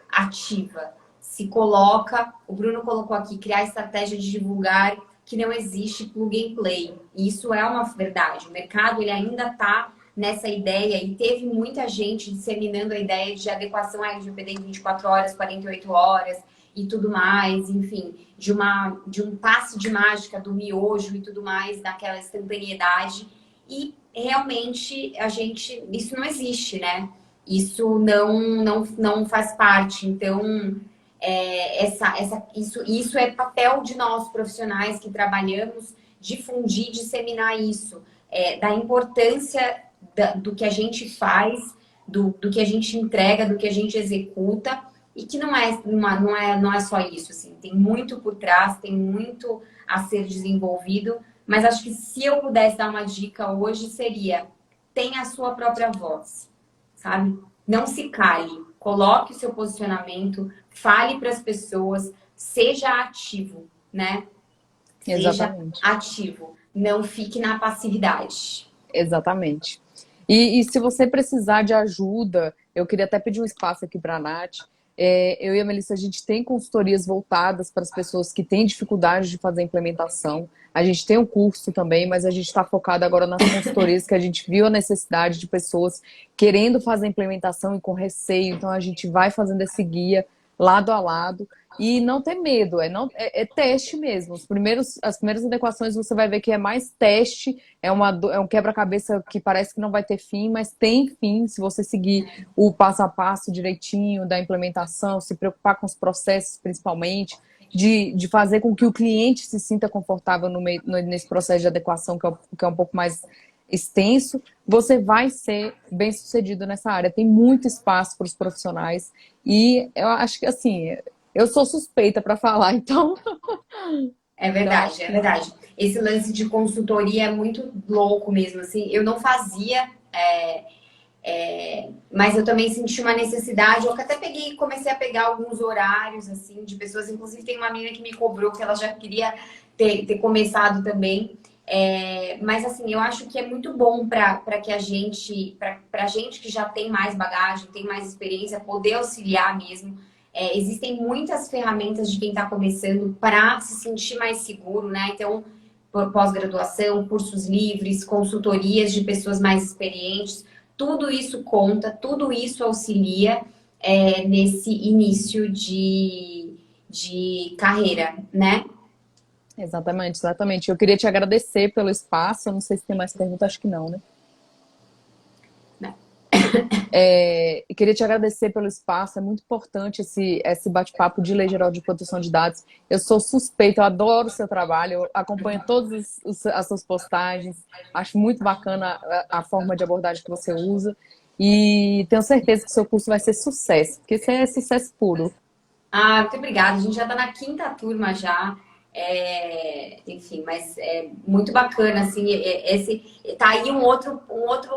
ativa. se coloca, o Bruno colocou aqui, criar estratégia de divulgar que não existe plug and play. E isso é uma verdade. O mercado ele ainda está nessa ideia e teve muita gente disseminando a ideia de adequação à LGPD em 24 horas, 48 horas e tudo mais, enfim, de um passe de mágica do miojo e tudo mais, daquela instantaneidade. E realmente isso não existe, né? Isso não faz parte. Então, isso é papel de nós profissionais que trabalhamos difundir, disseminar isso, da importância do que a gente faz, do que a gente entrega, do que a gente executa, e que não é só isso, assim, tem muito por trás, tem muito a ser desenvolvido, mas acho que se eu pudesse dar uma dica hoje seria: tenha a sua própria voz, sabe? Não se cale, coloque o seu posicionamento, fale para as pessoas, seja ativo, né? Exatamente. Seja ativo, não fique na passividade. Exatamente. E se você precisar de ajuda, eu queria até pedir um espaço aqui para a Nath. Eu e a Melissa, a gente tem consultorias voltadas para as pessoas que têm dificuldade de fazer a implementação. A gente tem um curso também, mas a gente está focado agora nas consultorias que a gente viu a necessidade de pessoas querendo fazer a implementação e com receio. Então, a gente vai fazendo esse guia lado a lado. E não ter medo, é teste mesmo. As primeiras adequações você vai ver que é mais teste, é um quebra-cabeça que parece que não vai ter fim, mas tem fim se você seguir o passo a passo direitinho da implementação, se preocupar com os processos principalmente, de fazer com que o cliente se sinta confortável nesse processo de adequação que é um pouco mais extenso, você vai ser bem sucedido nessa área. Tem muito espaço para os profissionais e eu acho que assim, eu sou suspeita para falar, então. É verdade, é verdade. Esse lance de consultoria é muito louco mesmo, assim. Eu não fazia, mas eu também senti uma necessidade. Eu até comecei a pegar alguns horários, assim, de pessoas. Inclusive, tem uma menina que me cobrou que ela já queria ter começado também. Mas, assim, eu acho que é muito bom para gente que já tem mais bagagem, tem mais experiência, poder auxiliar mesmo. Existem muitas ferramentas de quem está começando para se sentir mais seguro, né? Então, por pós-graduação, cursos livres, consultorias de pessoas mais experientes, tudo isso conta, tudo isso auxilia nesse início de carreira, né? Exatamente, exatamente. Eu queria te agradecer pelo espaço. Eu não sei se tem mais perguntas, acho que não, né? Não. Eu queria te agradecer pelo espaço, é muito importante esse bate-papo de Lei Geral de Proteção de Dados. Eu sou suspeita, eu adoro o seu trabalho, eu acompanho todas as suas postagens, acho muito bacana a forma de abordagem que você usa e tenho certeza que o seu curso vai ser sucesso, porque isso é sucesso puro. Ah, muito obrigada. A gente já está na quinta turma já. Enfim, mas é muito bacana, assim, tá aí um outro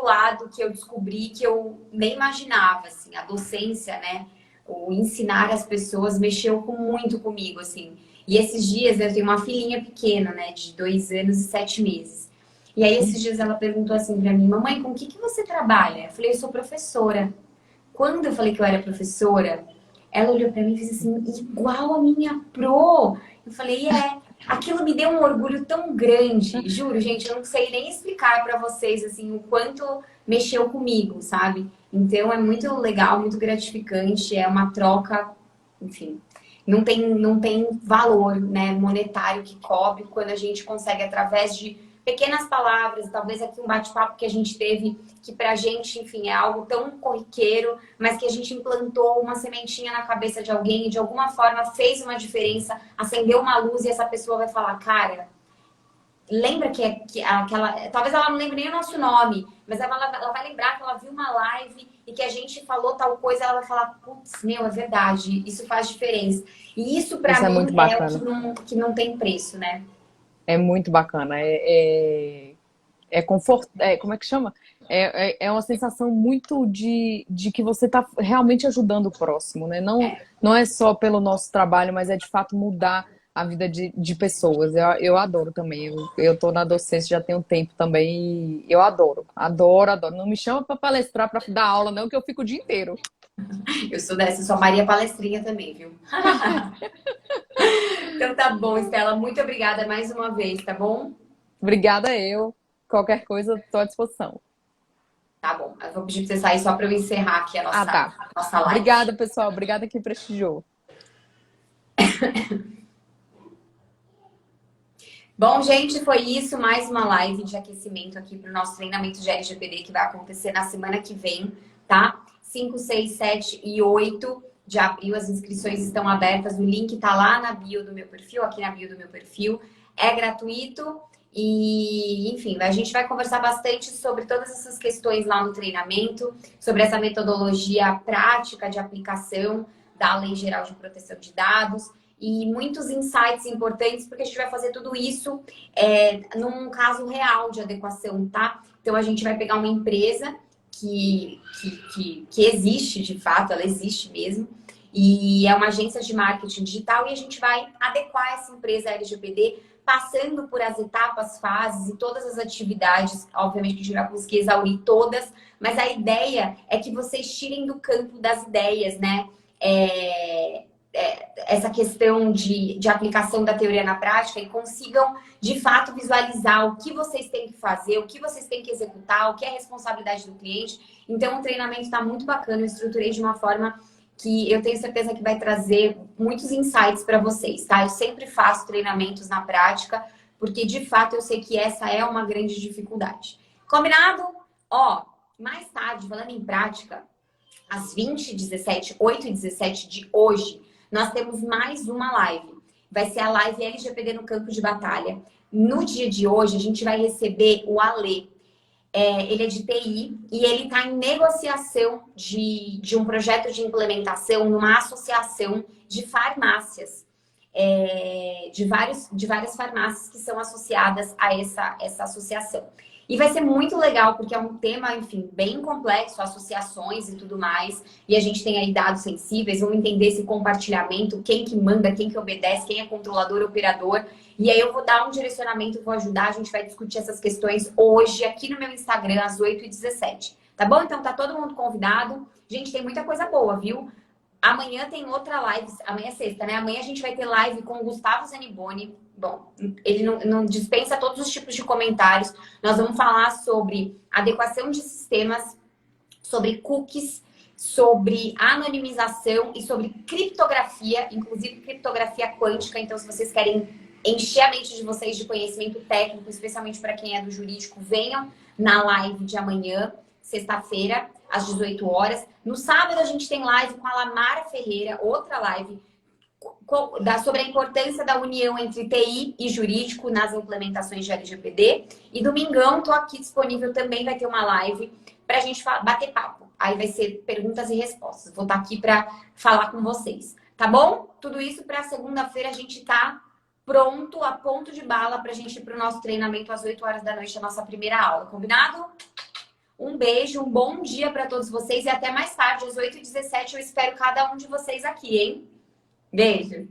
lado que eu descobri que eu nem imaginava, assim, a docência, né? O ensinar as pessoas mexeu muito comigo, assim. E esses dias eu tenho uma filhinha pequena, né, de 2 anos e 7 meses. E aí esses dias ela perguntou assim pra mim: mamãe, com o que você trabalha? Eu falei: eu sou professora. Quando eu falei que eu era professora, ela olhou pra mim e fez assim: igual a minha pro. Eu falei: aquilo me deu um orgulho tão grande, juro, gente, eu não sei nem explicar pra vocês, assim, o quanto mexeu comigo, sabe? Então é muito legal, muito gratificante, é uma troca, enfim, não tem valor, né, monetário que cobre quando a gente consegue, através de pequenas palavras, talvez aqui um bate-papo que a gente teve, que pra gente, enfim, é algo tão corriqueiro, mas que a gente implantou uma sementinha na cabeça de alguém e de alguma forma fez uma diferença, acendeu uma luz e essa pessoa vai falar: cara, lembra que aquela. Talvez ela não lembre nem o nosso nome, mas ela vai lembrar que ela viu uma live e que a gente falou tal coisa, ela vai falar: putz, meu, é verdade, isso faz diferença. E isso pra Isso é mim muito é o bacana. que não tem preço, né? É muito bacana. É conforto, como é que chama? É uma sensação muito de que você está realmente ajudando o próximo, né? Não é só pelo nosso trabalho, mas é de fato mudar a vida de pessoas. Eu adoro também. Eu tô na docência já tem um tempo também e eu adoro, adoro, adoro. Não me chama para palestrar, para dar aula, não, que eu fico o dia inteiro. Eu sou dessa, eu sou a Maria Palestrinha também, viu? Então tá bom, Estela. Muito obrigada mais uma vez, tá bom? Obrigada eu. Qualquer coisa, estou à disposição. Tá bom. Eu vou pedir pra você sair só pra eu encerrar aqui Ah, tá. a nossa live. Obrigada, pessoal. Obrigada que prestigiou. Bom, gente, foi isso. Mais uma live de aquecimento aqui para o nosso treinamento de LGPD que vai acontecer na semana que vem, tá? 5, 6, 7 e 8 de abril. As inscrições estão abertas. O link tá lá na bio do meu perfil, aqui na bio do meu perfil. É gratuito e, enfim, a gente vai conversar bastante sobre todas essas questões lá no treinamento, sobre essa metodologia prática de aplicação da Lei Geral de Proteção de Dados e muitos insights importantes, porque a gente vai fazer tudo isso num caso real de adequação, tá? Então, a gente vai pegar uma empresa que existe de fato, ela existe mesmo, e é uma agência de marketing digital, e a gente vai adequar essa empresa LGPD, passando por as etapas, fases e todas as atividades. Obviamente que a gente vai conseguir exaurir todas, mas a ideia é que vocês tirem do campo das ideias, né? Essa questão de aplicação da teoria na prática e consigam, de fato, visualizar o que vocês têm que fazer, o que vocês têm que executar, o que é responsabilidade do cliente. Então, o treinamento está muito bacana, eu estruturei de uma forma que eu tenho certeza que vai trazer muitos insights para vocês, tá? Eu sempre faço treinamentos na prática, porque, de fato, eu sei que essa é uma grande dificuldade. Combinado? Ó, mais tarde, falando em prática, às 20h17, 8h17 de hoje, nós temos mais uma live. Vai ser a live LGPD no campo de batalha. No dia de hoje, a gente vai receber o Alê. Ele é de TI e ele está em negociação de um projeto de implementação numa associação de farmácias. De várias farmácias que são associadas a essa associação. E vai ser muito legal, porque é um tema, enfim, bem complexo, associações e tudo mais. E a gente tem aí dados sensíveis, vamos entender esse compartilhamento, quem que manda, quem que obedece, quem é controlador, operador. E aí eu vou dar um direcionamento, vou ajudar, a gente vai discutir essas questões hoje aqui no meu Instagram, às 8h17. Tá bom? Então tá todo mundo convidado. Gente, tem muita coisa boa, viu? Amanhã tem outra live, amanhã é sexta, né? Amanhã a gente vai ter live com o Gustavo Zaniboni. Bom, ele não dispensa todos os tipos de comentários. Nós vamos falar sobre adequação de sistemas, sobre cookies, sobre anonimização e sobre criptografia, inclusive criptografia quântica. Então, se vocês querem encher a mente de vocês de conhecimento técnico, especialmente para quem é do jurídico, venham na live de amanhã, sexta-feira, às 18 horas. No sábado, a gente tem live com a Lamara Ferreira, outra live sobre a importância da união entre TI e jurídico nas implementações de LGPD. E domingão, tô aqui disponível também, vai ter uma live para a gente bater papo. Aí vai ser perguntas e respostas. Vou estar aqui para falar com vocês. Tá bom? Tudo isso para segunda-feira a gente tá pronto, a ponto de bala, para a gente ir para o nosso treinamento às 8 horas da noite, a nossa primeira aula. Combinado? Um beijo, um bom dia para todos vocês e até mais tarde, às 8h17. Eu espero cada um de vocês aqui, hein? Beijo!